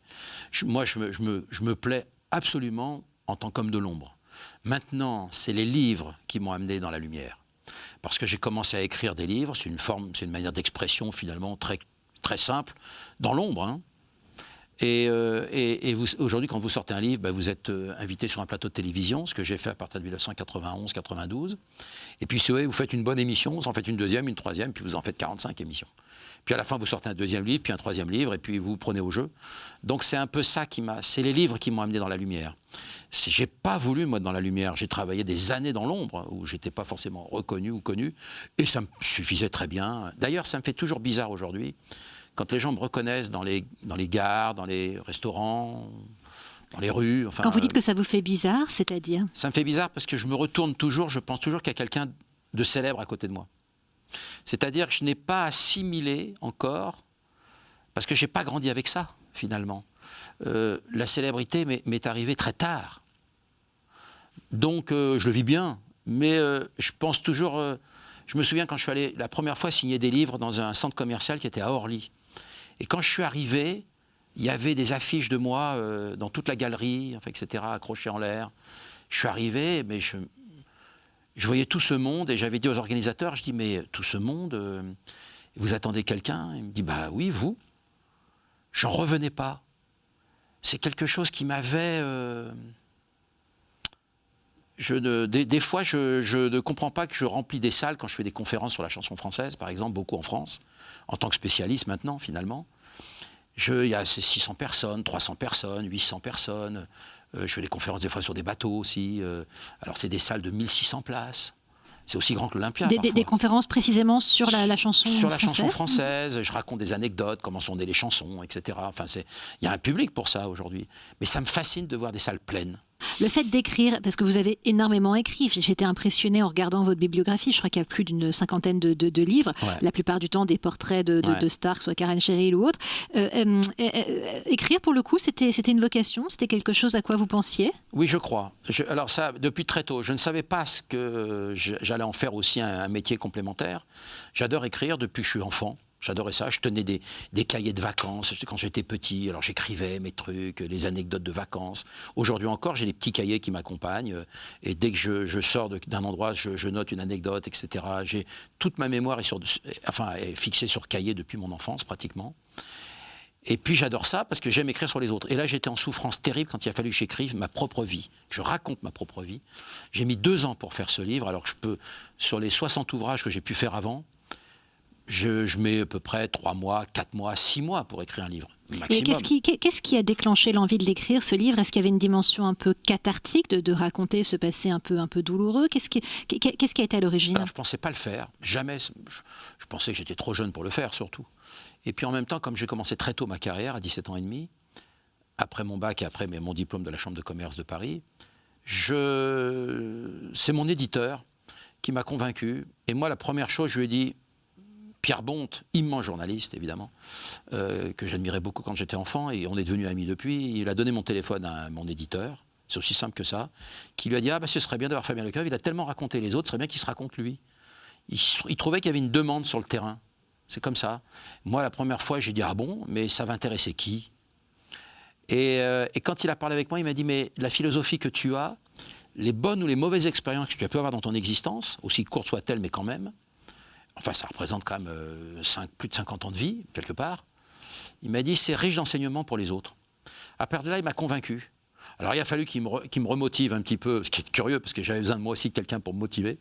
Moi, je me plais absolument en tant qu'homme de l'ombre. Maintenant, c'est les livres qui m'ont amené dans la lumière. Parce que j'ai commencé à écrire des livres, c'est une manière d'expression finalement très, très simple, dans l'ombre. Hein. Et aujourd'hui, quand vous sortez un livre, vous êtes invité sur un plateau de télévision, ce que j'ai fait à partir de 1991-92. Et puis, vous faites une bonne émission, vous en faites une deuxième, une troisième, puis vous en faites 45 émissions. Puis à la fin, vous sortez un deuxième livre, puis un troisième livre, et puis vous prenez au jeu. Donc c'est un peu ça c'est les livres qui m'ont amené dans la lumière. J'ai pas voulu, moi, dans la lumière. J'ai travaillé des années dans l'ombre, où j'étais pas forcément reconnu ou connu, et ça me suffisait très bien. D'ailleurs, ça me fait toujours bizarre aujourd'hui, quand les gens me reconnaissent dans les gares, dans les restaurants, dans les rues. Quand vous dites que ça vous fait bizarre, c'est-à-dire ? Ça me fait bizarre parce que je me retourne toujours, je pense toujours qu'il y a quelqu'un de célèbre à côté de moi. C'est-à-dire que je n'ai pas assimilé encore, parce que je n'ai pas grandi avec ça, finalement. La célébrité m'est arrivée très tard. Donc, je le vis bien. Mais je pense toujours... je me souviens quand je suis allé la première fois signer des livres dans un centre commercial qui était à Orly. Et quand je suis arrivé, il y avait des affiches de moi dans toute la galerie, etc., accrochées en l'air. Je suis arrivé, mais je voyais tout ce monde et j'avais dit aux organisateurs, je dis, mais tout ce monde, vous attendez quelqu'un ? Il me dit, bah oui, vous. J'en revenais pas. C'est quelque chose qui m'avait... des fois, je ne comprends pas que je remplis des salles quand je fais des conférences sur la chanson française, par exemple, beaucoup en France, en tant que spécialiste maintenant, finalement. Il y a 600 personnes, 300 personnes, 800 personnes. Je fais des conférences des fois sur des bateaux aussi. Alors, c'est des salles de 1600 places. C'est aussi grand que l'Olympia. Des conférences précisément sur la chanson française ? Sur la chanson française. Je raconte des anecdotes, comment sont nées les chansons, etc. Enfin, il y a un public pour ça aujourd'hui. Mais ça me fascine de voir des salles pleines. Le fait d'écrire, parce que vous avez énormément écrit, j'étais impressionnée en regardant votre bibliographie, je crois qu'il y a plus d'une cinquantaine de livres, ouais. La plupart du temps des portraits de stars, que ce soit Karen Cheryl ou autre. Écrire, pour le coup, c'était une vocation, c'était quelque chose à quoi vous pensiez ? Oui, je crois. Alors ça, depuis très tôt, je ne savais pas que j'allais en faire aussi un métier complémentaire. J'adore écrire depuis que je suis enfant. J'adorais ça. Je tenais des cahiers de vacances quand j'étais petit. Alors j'écrivais mes trucs, les anecdotes de vacances. Aujourd'hui encore, j'ai des petits cahiers qui m'accompagnent. Et dès que je sors d'un endroit, je note une anecdote, etc. Toute ma mémoire est fixée sur cahier depuis mon enfance, pratiquement. Et puis j'adore ça parce que j'aime écrire sur les autres. Et là, j'étais en souffrance terrible quand il a fallu que j'écrive ma propre vie. Je raconte ma propre vie. J'ai mis 2 ans pour faire ce livre. Alors sur les 60 ouvrages que j'ai pu faire avant, je mets à peu près 3 mois, 4 mois, 6 mois pour écrire un livre, maximum. Et qu'est-ce qui a déclenché l'envie de l'écrire, ce livre ? Est-ce qu'il y avait une dimension un peu cathartique de raconter ce passé un peu douloureux ? Qu'est-ce qui a été à l'origine ? Alors, je ne pensais pas le faire, jamais. Je pensais que j'étais trop jeune pour le faire, surtout. Et puis en même temps, comme j'ai commencé très tôt ma carrière, à 17 ans et demi, après mon bac et après mon diplôme de la Chambre de commerce de Paris, c'est mon éditeur qui m'a convaincu. Et moi, la première chose, je lui ai dit... Pierre Bonte, immense journaliste, évidemment, que j'admirais beaucoup quand j'étais enfant, et on est devenus amis depuis. Il a donné mon téléphone à mon éditeur, c'est aussi simple que ça, qui lui a dit « Ah, ce serait bien d'avoir Fabien Lecœuvre, il a tellement raconté les autres, ce serait bien qu'il se raconte lui. » Il trouvait qu'il y avait une demande sur le terrain. C'est comme ça. Moi, la première fois, j'ai dit « Ah bon, mais ça va intéresser qui ?» Et quand il a parlé avec moi, il m'a dit « Mais la philosophie que tu as, les bonnes ou les mauvaises expériences que tu as pu avoir dans ton existence, aussi courtes soient-elles, mais quand même, enfin, ça représente quand même plus de 50 ans de vie, quelque part. Il m'a dit, c'est riche d'enseignements pour les autres. À partir de là, il m'a convaincu. Alors, il a fallu qu'il me remotive un petit peu, ce qui est curieux, parce que j'avais besoin de moi aussi de quelqu'un pour me motiver.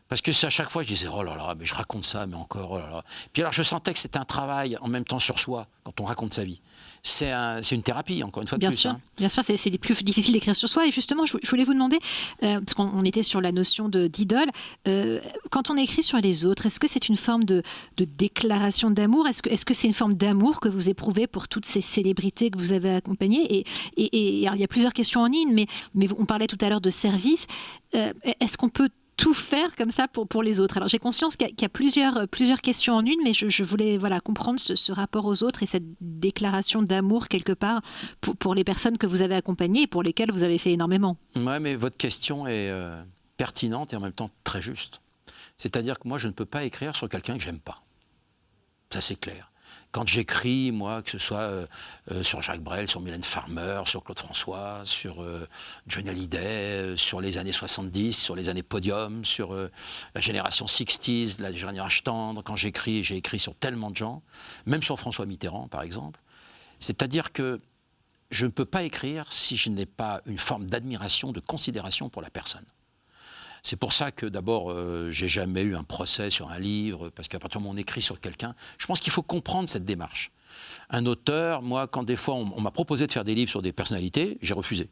Parce que à chaque fois, je disais, oh là là, mais je raconte ça, mais encore, oh là là. Puis alors, je sentais que c'était un travail en même temps sur soi, quand on raconte sa vie. C'est une thérapie, encore une fois de bien plus. Sûr, hein. Bien sûr, c'est plus difficile d'écrire sur soi. Et justement, je voulais vous demander, parce qu'on était sur la notion d'idole, quand on écrit sur les autres, est-ce que c'est une forme de déclaration d'amour ? Est-ce que c'est une forme d'amour que vous éprouvez pour toutes ces célébrités que vous avez accompagnées ? Et alors, il y a plusieurs questions en ligne, mais on parlait tout à l'heure de service. Est-ce qu'on peut tout faire comme ça pour les autres. Alors j'ai conscience qu'il y a plusieurs questions en une, mais je voulais comprendre ce rapport aux autres et cette déclaration d'amour quelque part pour les personnes que vous avez accompagnées et pour lesquelles vous avez fait énormément. Oui, mais votre question est pertinente et en même temps très juste. C'est-à-dire que moi, je ne peux pas écrire sur quelqu'un que j'aime pas. Ça, c'est clair. Quand j'écris, moi, que ce soit sur Jacques Brel, sur Mylène Farmer, sur Claude François, sur Johnny Hallyday, sur les années 70, sur les années Podium, sur la génération 60s, la génération tendre, quand j'ai écrit sur tellement de gens, même sur François Mitterrand, par exemple. C'est-à-dire que je ne peux pas écrire si je n'ai pas une forme d'admiration, de considération pour la personne. C'est pour ça que d'abord, j'ai jamais eu un procès sur un livre, parce qu'à partir du moment où on écrit sur quelqu'un, je pense qu'il faut comprendre cette démarche. Un auteur, moi, quand des fois on m'a proposé de faire des livres sur des personnalités, j'ai refusé,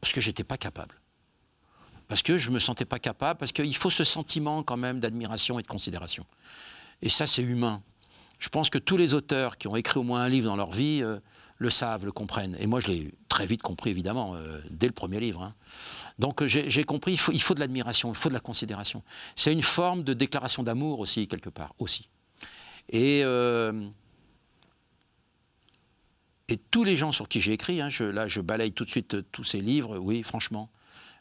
parce que j'étais pas capable. Parce que je me sentais pas capable, parce qu'il faut ce sentiment quand même d'admiration et de considération. Et ça, c'est humain. Je pense que tous les auteurs qui ont écrit au moins un livre dans leur vie le savent, le comprennent. Et moi, je l'ai très vite compris, évidemment, dès le premier livre. Hein. Donc, j'ai compris, il faut de l'admiration, il faut de la considération. C'est une forme de déclaration d'amour aussi, quelque part, aussi. Et tous les gens sur qui j'ai écrit, hein, là, je balaye tout de suite tous ces livres, oui, franchement.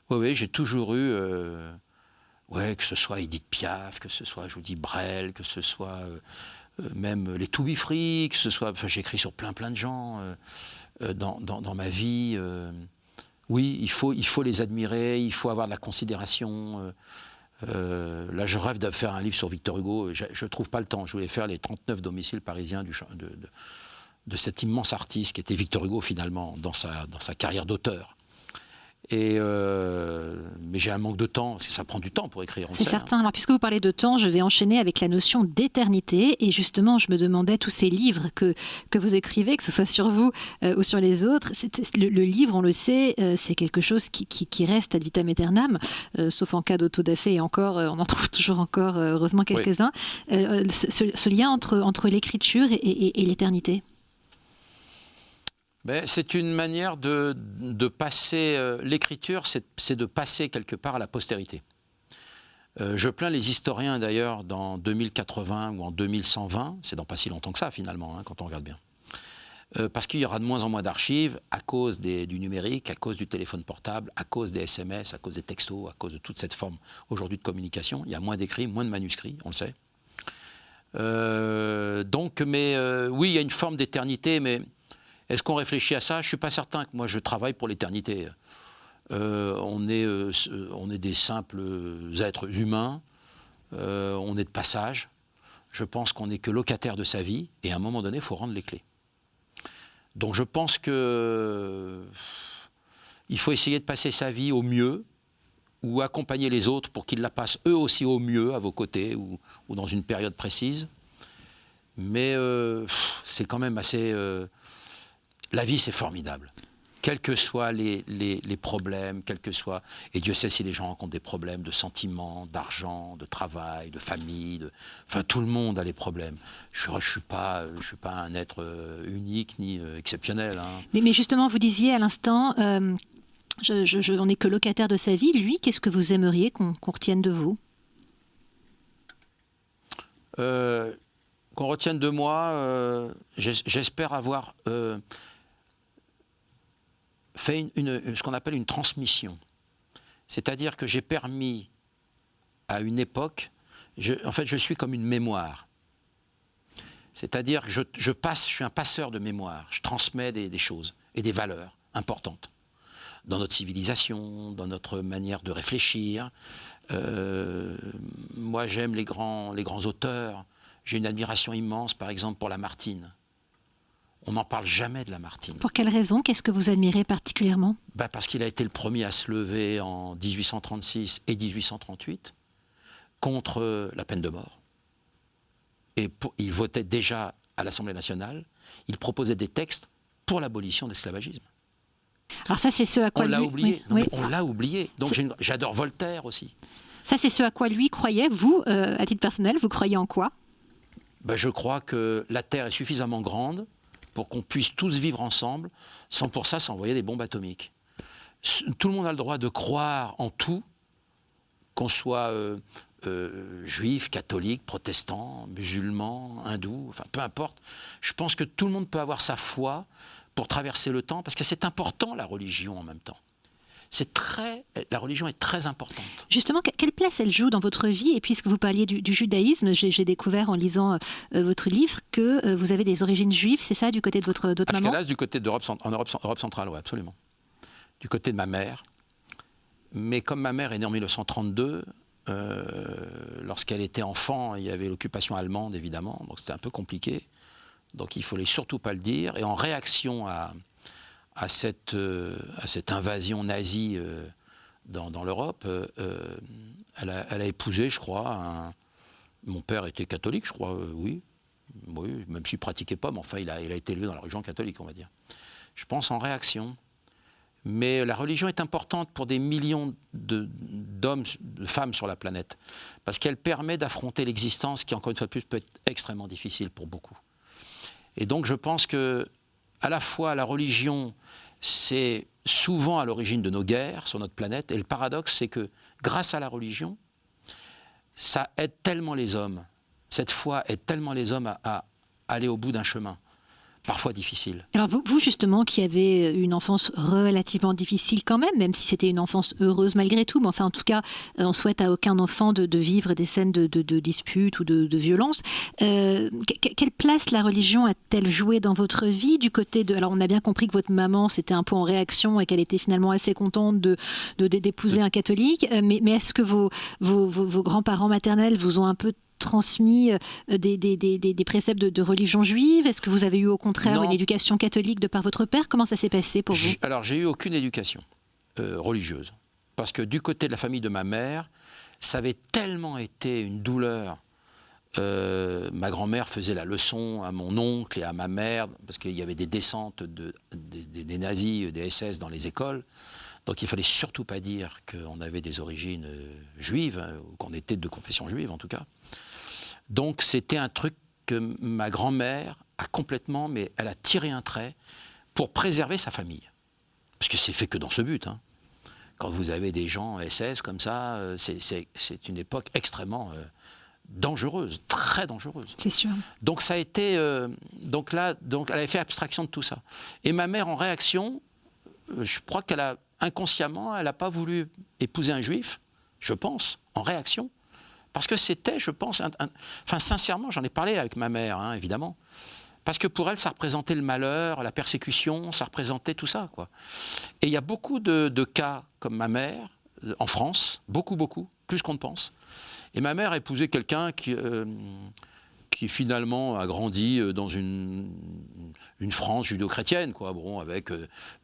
Oui, j'ai toujours eu, que ce soit Édith Piaf, que ce soit, je vous dis, Brel, que ce soit même les To Be Free, que ce soit, enfin, j'ai écrit sur plein de gens dans ma vie. Oui, il faut les admirer, il faut avoir de la considération. Là, je rêve de faire un livre sur Victor Hugo. Je ne trouve pas le temps. Je voulais faire les 39 domiciles parisiens de cet immense artiste qui était Victor Hugo, finalement, dans sa carrière d'auteur. Mais j'ai un manque de temps, parce que ça prend du temps pour écrire. C'est certain. Alors, puisque vous parlez de temps, je vais enchaîner avec la notion d'éternité. Et justement, je me demandais, tous ces livres que vous écrivez, que ce soit sur vous ou sur les autres, le livre, on le sait, c'est quelque chose qui reste ad vitam aeternam, sauf en cas d'autodafé, et encore, on en trouve toujours encore, heureusement, quelques-uns. Oui. Ce lien entre l'écriture et l'éternité. C'est une manière de passer... l'écriture, c'est de passer quelque part à la postérité. Je plains les historiens, d'ailleurs, dans 2080 ou en 2120, c'est dans pas si longtemps que ça, finalement, hein, quand on regarde bien. Parce qu'il y aura de moins en moins d'archives à cause du numérique, à cause du téléphone portable, à cause des SMS, à cause des textos, à cause de toute cette forme, aujourd'hui, de communication. Il y a moins d'écrits, moins de manuscrits, on le sait. Oui, il y a une forme d'éternité, mais... Est-ce qu'on réfléchit à ça? Je ne suis pas certain que moi je travaille pour l'éternité. On est des simples êtres humains, on est de passage. Je pense qu'on n'est que locataire de sa vie et à un moment donné, il faut rendre les clés. Donc je pense qu'il faut essayer de passer sa vie au mieux ou accompagner les autres pour qu'ils la passent eux aussi au mieux à vos côtés ou dans une période précise. Mais c'est quand même assez... La vie, c'est formidable. Quels que soient les problèmes, quels que soient... Et Dieu sait si les gens rencontrent des problèmes de sentiments, d'argent, de travail, de famille. Enfin, tout le monde a des problèmes. Je ne suis pas un être unique ni exceptionnel. Hein. Mais justement, vous disiez à l'instant, on n'est que locataire de sa vie. Lui, qu'est-ce que vous aimeriez qu'on retienne de vous? Qu'on retienne de moi, j'espère avoir... fait ce qu'on appelle une transmission. C'est-à-dire que j'ai permis à une époque, en fait je suis comme une mémoire. C'est-à-dire que je suis un passeur de mémoire, je transmets des choses et des valeurs importantes dans notre civilisation, dans notre manière de réfléchir. Moi j'aime les grands auteurs, j'ai une admiration immense par exemple pour Lamartine. On n'en parle jamais de Lamartine. Pour quelle raison? Qu'est-ce que vous admirez particulièrement? Parce qu'il a été le premier à se lever en 1836 et 1838 contre la peine de mort. Et il votait déjà à l'Assemblée nationale, il proposait des textes pour l'abolition de l'esclavagisme. Alors ça, c'est ce à quoi on l'a oublié. Oui, oui. On l'a oublié. Donc j'adore Voltaire aussi. Ça, c'est ce à quoi lui croyait. Vous, à titre personnel, vous croyez en quoi? Je crois que la Terre est suffisamment grande pour qu'on puisse tous vivre ensemble, sans pour ça s'envoyer des bombes atomiques. Tout le monde a le droit de croire en tout, qu'on soit juif, catholique, protestant, musulman, hindou, enfin peu importe. Je pense que tout le monde peut avoir sa foi pour traverser le temps, parce que c'est important la religion en même temps. La religion est très importante. Justement, quelle place elle joue dans votre vie? Et puisque vous parliez du judaïsme, j'ai découvert en lisant votre livre que vous avez des origines juives, c'est ça, du côté de votre maman? Ashkenaz, du côté d'Europe centrale, oui, absolument. Du côté de ma mère. Mais comme ma mère est née en 1932, lorsqu'elle était enfant, il y avait l'occupation allemande, évidemment, donc c'était un peu compliqué. Donc il ne fallait surtout pas le dire. Et en réaction à cette invasion nazie dans l'Europe, elle a épousé, je crois, mon père était catholique, je crois, oui, même s'il ne pratiquait pas, mais enfin il a été élevé dans la religion catholique, on va dire. Je pense en réaction. Mais la religion est importante pour des millions d'hommes, de femmes sur la planète, parce qu'elle permet d'affronter l'existence qui, encore une fois de plus, peut être extrêmement difficile pour beaucoup. Et donc je pense que, à la fois, la religion, c'est souvent à l'origine de nos guerres sur notre planète, et le paradoxe, c'est que, grâce à la religion, ça aide tellement les hommes, cette foi aide tellement les hommes à aller au bout d'un chemin, parfois difficile. Alors vous justement, qui avez une enfance relativement difficile quand même si c'était une enfance heureuse malgré tout, mais enfin en tout cas, on souhaite à aucun enfant de vivre des scènes de disputes ou de violence. Quelle place la religion a-t-elle joué dans votre vie du côté de... Alors on a bien compris que votre maman, c'était un peu en réaction et qu'elle était finalement assez contente d'épouser un catholique, mais est-ce que vos grands-parents maternels vous ont un peu transmis des préceptes de religion juive? Est-ce que vous avez eu au contraire une éducation catholique de par votre père? Comment ça s'est passé pour vous? Alors j'ai eu aucune éducation religieuse, parce que du côté de la famille de ma mère, ça avait tellement été une douleur. Ma grand-mère faisait la leçon à mon oncle et à ma mère, parce qu'il y avait des descentes des nazis, des SS dans les écoles. Donc il ne fallait surtout pas dire qu'on avait des origines juives, ou qu'on était de confession juive en tout cas. Donc c'était un truc que ma grand-mère a complètement, mais elle a tiré un trait pour préserver sa famille. Parce que c'est fait que dans ce but. Hein. Quand vous avez des gens SS comme ça, c'est une époque extrêmement dangereuse, très dangereuse. C'est sûr. Donc ça a été... donc elle avait fait abstraction de tout ça. Et ma mère, en réaction, je crois qu'elle a... Inconsciemment, elle n'a pas voulu épouser un juif, je pense, en réaction. Parce que c'était, je pense, enfin sincèrement, j'en ai parlé avec ma mère, hein, évidemment. Parce que pour elle, ça représentait le malheur, la persécution, ça représentait tout ça, quoi. Et il y a beaucoup de cas comme ma mère, en France, beaucoup, plus qu'on ne pense. Et ma mère a épousé quelqu'un qui finalement a grandi dans une France judéo-chrétienne, quoi. Bon, avec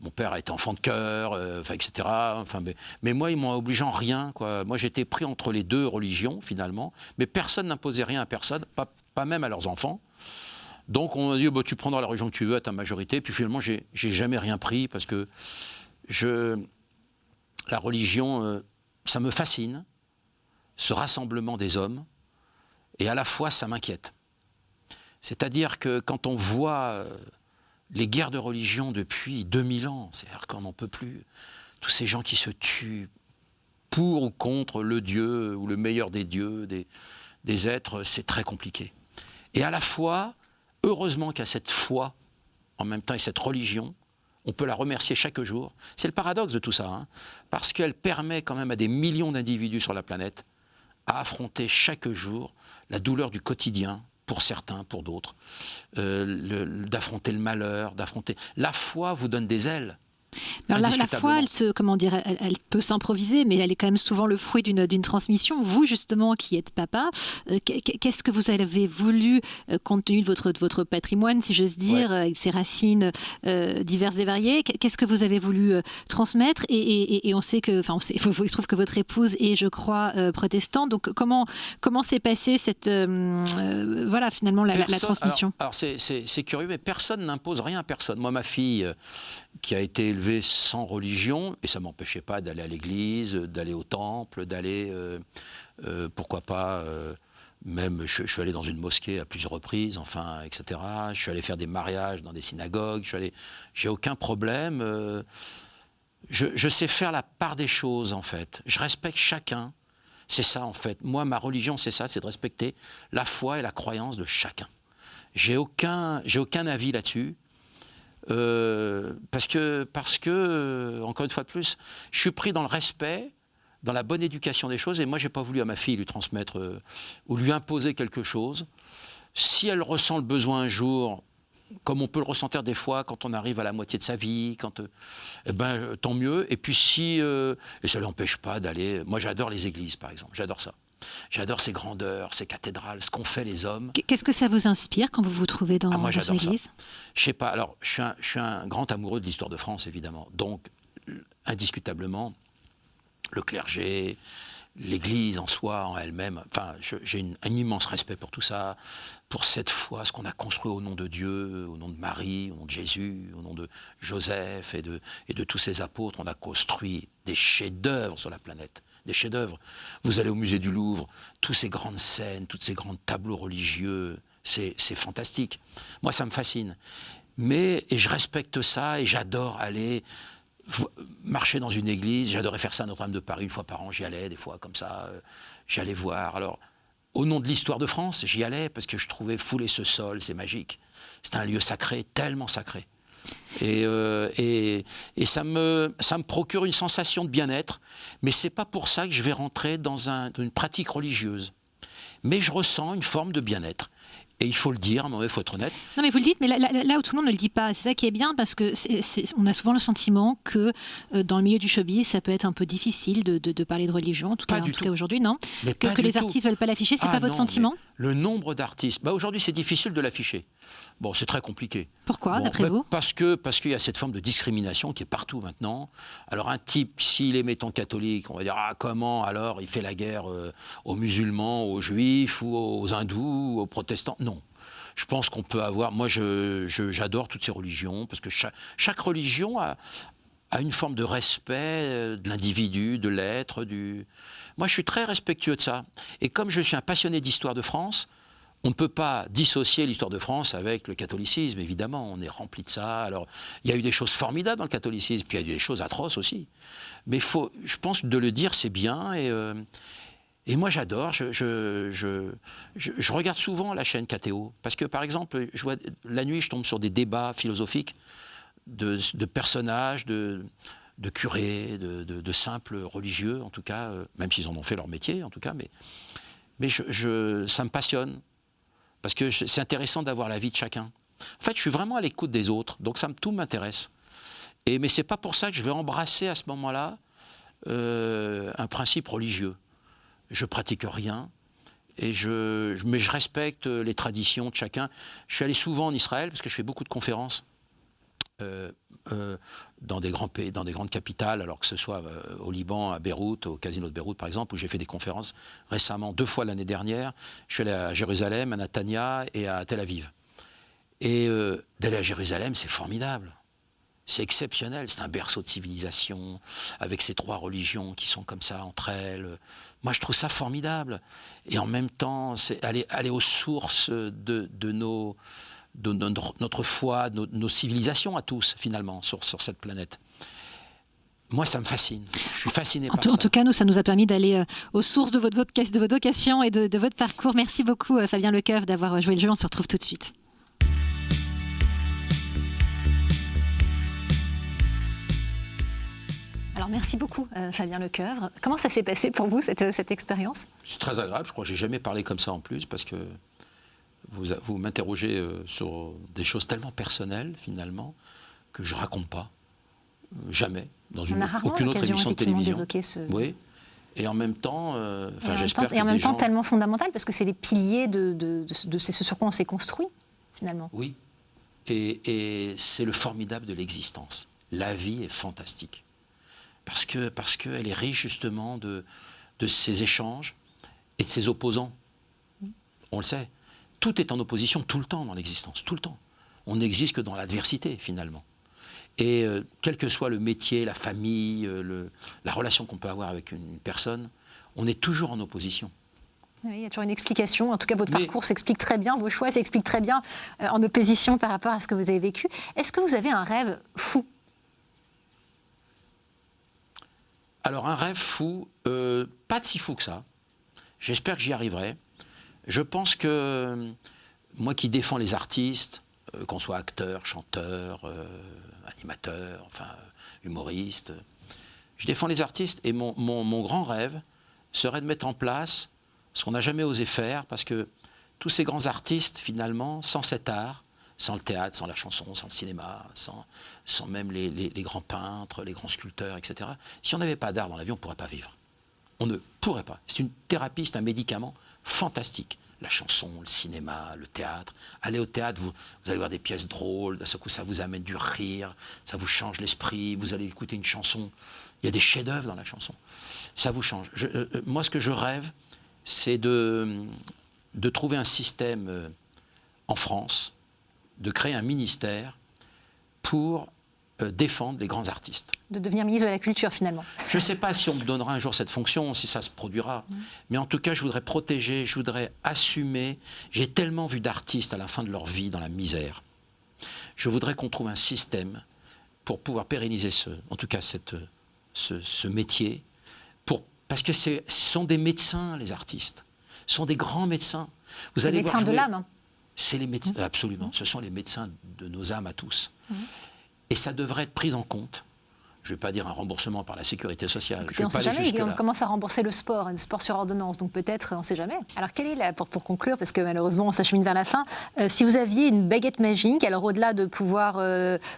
mon père a été enfant de chœur, etc. Enfin, mais moi, ils m'ont obligé en rien, quoi. Moi, j'étais pris entre les deux religions, finalement. Mais personne n'imposait rien à personne, pas même à leurs enfants. Donc, on a dit, tu prendras la religion que tu veux à ta majorité. Puis finalement, j'ai jamais rien pris, parce que la religion, ça me fascine, ce rassemblement des hommes, et à la fois, ça m'inquiète. C'est-à-dire que quand on voit les guerres de religion depuis 2000 ans, c'est-à-dire qu'on n'en peut plus, tous ces gens qui se tuent pour ou contre le Dieu ou le meilleur des dieux, des êtres, c'est très compliqué. Et à la fois, heureusement qu'il y a cette foi en même temps et cette religion, on peut la remercier chaque jour. C'est le paradoxe de tout ça, hein, parce qu'elle permet quand même à des millions d'individus sur la planète à affronter chaque jour la douleur du quotidien, pour certains, pour d'autres, d'affronter le malheur, d'affronter... La foi vous donne des ailes. Alors la foi, elle peut s'improviser, mais elle est quand même souvent le fruit d'une transmission. Vous, justement, qui êtes papa, qu'est-ce que vous avez voulu, compte tenu de votre patrimoine, si j'ose dire, avec ses racines diverses et variées, qu'est-ce que vous avez voulu transmettre et on sait que, enfin, il se trouve que votre épouse est, je crois, protestante. Donc comment s'est passée cette, voilà, finalement, la transmission? Alors c'est curieux, mais personne n'impose rien à personne. Moi, ma fille, qui a été élevée sans religion, et ça ne m'empêchait pas d'aller à l'église, d'aller au temple, d'aller, pourquoi pas, même je suis allé dans une mosquée à plusieurs reprises, enfin, etc. Je suis allé faire des mariages dans des synagogues, j'ai aucun problème. Je sais faire la part des choses, en fait. Je respecte chacun. C'est ça, en fait. Moi, ma religion, c'est ça, c'est de respecter la foi et la croyance de chacun. J'ai aucun avis là-dessus. Parce que, encore une fois de plus, je suis pris dans le respect, dans la bonne éducation des choses, et moi, je n'ai pas voulu à ma fille lui transmettre ou lui imposer quelque chose. Si elle ressent le besoin un jour, comme on peut le ressentir des fois quand on arrive à la moitié de sa vie, tant mieux. Et puis et ça ne l'empêche pas d'aller... Moi, j'adore les églises, par exemple, j'adore ça. J'adore ces grandeurs, ces cathédrales, ce qu'ont fait les hommes. Qu'est-ce que ça vous inspire quand vous vous trouvez dans moi, une église? Je sais pas. Alors, je suis un grand amoureux de l'histoire de France, évidemment. Donc, indiscutablement, le clergé, l'Église en soi, en elle-même, enfin, j'ai un immense respect pour tout ça, pour cette foi, ce qu'on a construit au nom de Dieu, au nom de Marie, au nom de Jésus, au nom de Joseph et de tous ces apôtres. On a construit des chefs-d'œuvre sur la planète, des chefs-d'œuvre. Vous allez au musée du Louvre, toutes ces grandes scènes, tous ces grands tableaux religieux, c'est fantastique. Moi, ça me fascine. Et je respecte ça et j'adore aller marcher dans une église. J'adorais faire ça à Notre-Dame de Paris, une fois par an, j'y allais, des fois comme ça, j'allais voir. Alors, au nom de l'histoire de France, j'y allais parce que je trouvais fouler ce sol, c'est magique. C'est un lieu sacré, tellement sacré. Et ça me procure une sensation de bien-être, mais c'est pas pour ça que je vais rentrer dans une pratique religieuse. Mais je ressens une forme de bien-être. Et il faut le dire, il faut être honnête. Non, mais vous le dites, mais là où tout le monde ne le dit pas, c'est ça qui est bien, parce que on a souvent le sentiment que dans le milieu du showbiz, ça peut être un peu difficile de parler de religion, en tout cas aujourd'hui, non? Que les artistes ne veulent pas l'afficher, c'est pas votre sentiment? Le nombre d'artistes, aujourd'hui c'est difficile de l'afficher. Bon, c'est très compliqué. Pourquoi, d'après vous? Parce qu'il y a cette forme de discrimination qui est partout maintenant. Alors un type, s'il est, mettons, catholique, on va dire, comment alors il fait la guerre aux musulmans, aux juifs, ou aux hindous, aux protestants? Non. Je pense qu'on peut avoir... Moi, j'adore toutes ces religions, parce que chaque religion a une forme de respect de l'individu, de l'être. Moi, je suis très respectueux de ça. Et comme je suis un passionné d'histoire de France, on ne peut pas dissocier l'histoire de France avec le catholicisme, évidemment. On est rempli de ça. Alors, il y a eu des choses formidables dans le catholicisme, puis il y a eu des choses atroces aussi. Mais je pense que de le dire, c'est bien. Et moi, j'adore. Je regarde souvent la chaîne KTO. Parce que, par exemple, la nuit, je tombe sur des débats philosophiques de personnages, de curés, de simples religieux, en tout cas, même s'ils en ont fait leur métier, en tout cas. Mais ça me passionne. Parce que c'est intéressant d'avoir la vie de chacun. En fait, je suis vraiment à l'écoute des autres, donc tout m'intéresse. Mais ce n'est pas pour ça que je vais embrasser à ce moment-là un principe religieux. Je ne pratique rien, mais je respecte les traditions de chacun. Je suis allé souvent en Israël, parce que je fais beaucoup de conférences dans des grands pays, dans des grandes capitales, alors que ce soit au Liban, à Beyrouth, au casino de Beyrouth par exemple, où j'ai fait des conférences récemment, 2 fois l'année dernière. Je suis allé à Jérusalem, à Netanya et à Tel Aviv. Et d'aller à Jérusalem, c'est formidable. C'est exceptionnel, c'est un berceau de civilisation, avec ces 3 religions qui sont comme ça entre elles. Moi, je trouve ça formidable. Et en même temps, c'est aller aux sources de notre foi, nos civilisations à tous, finalement, sur cette planète. Moi, ça me fascine. Je suis fasciné par ça. En tout cas, ça nous a permis d'aller aux sources de votre vocation et de votre parcours. Merci beaucoup, Fabien Lecoeuvre, d'avoir joué le jeu. On se retrouve tout de suite. Alors, merci beaucoup, Fabien Lecoeuvre. Comment ça s'est passé pour vous, cette expérience? C'est très agréable. Je crois que je n'ai jamais parlé comme ça en plus, parce que vous m'interrogez sur des choses tellement personnelles, finalement, que je ne raconte pas. Jamais. Dans aucune autre émission de télévision. Oui. Et en même temps, j'espère que. Et en même temps, tellement fondamental, parce que c'est les piliers de ce sur quoi on s'est construit, finalement. Oui. Et c'est le formidable de l'existence. La vie est fantastique. Parce qu'elle est riche, justement, de ces échanges et de ses opposants. On le sait. Tout est en opposition tout le temps dans l'existence, tout le temps. On n'existe que dans l'adversité, finalement. Et quel que soit le métier, la famille, la relation qu'on peut avoir avec une personne, on est toujours en opposition. Oui, il y a toujours une explication. En tout cas, votre parcours s'explique très bien, vos choix s'expliquent très bien en opposition par rapport à ce que vous avez vécu. Est-ce que vous avez un rêve fou? Alors, un rêve fou, pas de si fou que ça. J'espère que j'y arriverai. Je pense que moi qui défends les artistes, qu'on soit acteur, chanteur, animateur, humoriste, je défends les artistes et mon grand rêve serait de mettre en place ce qu'on n'a jamais osé faire, parce que tous ces grands artistes, finalement, sans cet art, sans le théâtre, sans la chanson, sans le cinéma, sans même les grands peintres, les grands sculpteurs, etc., si on n'avait pas d'art dans la vie, on ne pourrait pas vivre. On ne pourrait pas. C'est une thérapie, c'est un médicament fantastique. La chanson, le cinéma, le théâtre. Allez au théâtre, vous allez voir des pièces drôles, d'un seul coup ça vous amène du rire, ça vous change l'esprit, vous allez écouter une chanson. Il y a des chefs-d'œuvre dans la chanson. Ça vous change. Moi, ce que je rêve, c'est de trouver un système en France, de créer un ministère pour défendre les grands artistes. De devenir ministre de la Culture, finalement. Je ne sais pas si on me donnera un jour cette fonction, si ça se produira. Mais en tout cas, je voudrais protéger, je voudrais assumer. J'ai tellement vu d'artistes à la fin de leur vie dans la misère. Je voudrais qu'on trouve un système pour pouvoir pérenniser en tout cas ce métier. Parce que ce sont des médecins, les artistes. Ce sont des grands médecins. Vous allez voir jouer, de l'âme. C'est les médecins, absolument. Ce sont les médecins de nos âmes à tous. Et ça devrait être pris en compte. Je ne vais pas dire un remboursement par la sécurité sociale. Écoutez, on ne sait jamais, on commence à rembourser le sport sur ordonnance, donc peut-être, on ne sait jamais. Alors, quelle est pour conclure, parce que malheureusement, on s'achemine vers la fin, si vous aviez une baguette magique, alors au-delà de pouvoir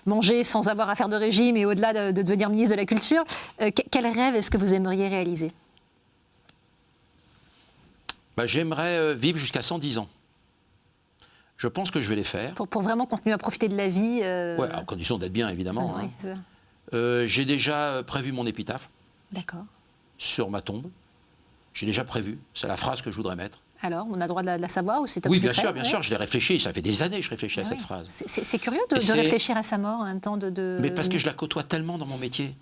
manger sans avoir à faire de régime et au-delà de devenir ministre de la Culture, quel rêve est-ce que vous aimeriez réaliser ? J'aimerais vivre jusqu'à 110 ans. Je pense que je vais les faire. Pour vraiment continuer à profiter de la vie Oui, à condition d'être bien, évidemment. J'ai déjà prévu mon épitaphe. D'accord. Sur ma tombe. J'ai déjà prévu. C'est la phrase que je voudrais mettre. Alors, on a le droit de la savoir ou c'est top Oui, secret, bien sûr, je l'ai réfléchi. Ça fait des années que je réfléchis à cette phrase. C'est curieux de réfléchir à sa mort en même temps Mais parce que je la côtoie tellement dans mon métier.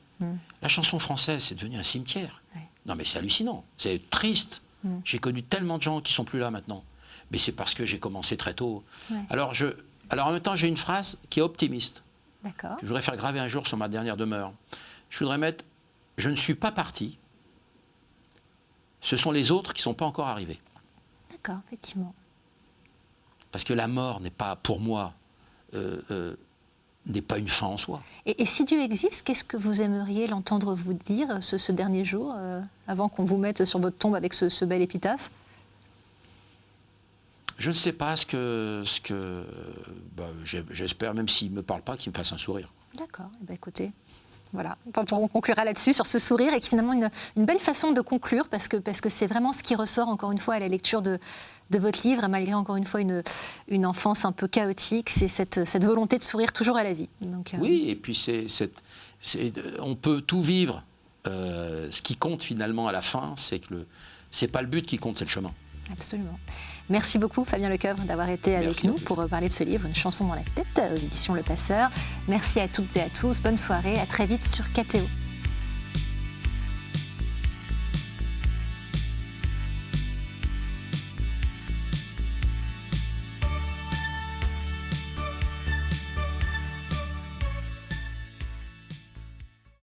La chanson française, c'est devenu un cimetière. Non, mais c'est hallucinant. C'est triste. J'ai connu tellement de gens qui ne sont plus là maintenant. Mais c'est parce que j'ai commencé très tôt. Alors en même temps, j'ai une phrase qui est optimiste. D'accord. Que je voudrais faire graver un jour sur ma dernière demeure. Je voudrais mettre « Je ne suis pas parti. Ce sont les autres qui ne sont pas encore arrivés. » D'accord, effectivement. Parce que la mort n'est pas, pour moi, n'est pas une fin en soi. Et si Dieu existe, qu'est-ce que vous aimeriez l'entendre vous dire ce dernier jour, avant qu'on vous mette sur votre tombe avec ce bel épitaphe ? Je ne sais pas j'espère, même s'il ne me parle pas, qu'il me fasse un sourire. D'accord, écoutez, voilà, on conclura là-dessus, sur ce sourire, et qui finalement une belle façon de conclure, parce que c'est vraiment ce qui ressort, encore une fois, à la lecture de votre livre, malgré, encore une fois, une enfance un peu chaotique, c'est cette volonté de sourire toujours à la vie. Donc, oui, et puis on peut tout vivre. Ce qui compte, finalement, à la fin, c'est pas le but qui compte, c'est le chemin. Absolument. Merci beaucoup Fabien Lecoeuvre d'avoir été avec nous pour parler de ce livre, Une chanson dans la tête, aux éditions Le Passeur. Merci à toutes et à tous, bonne soirée, à très vite sur KTO.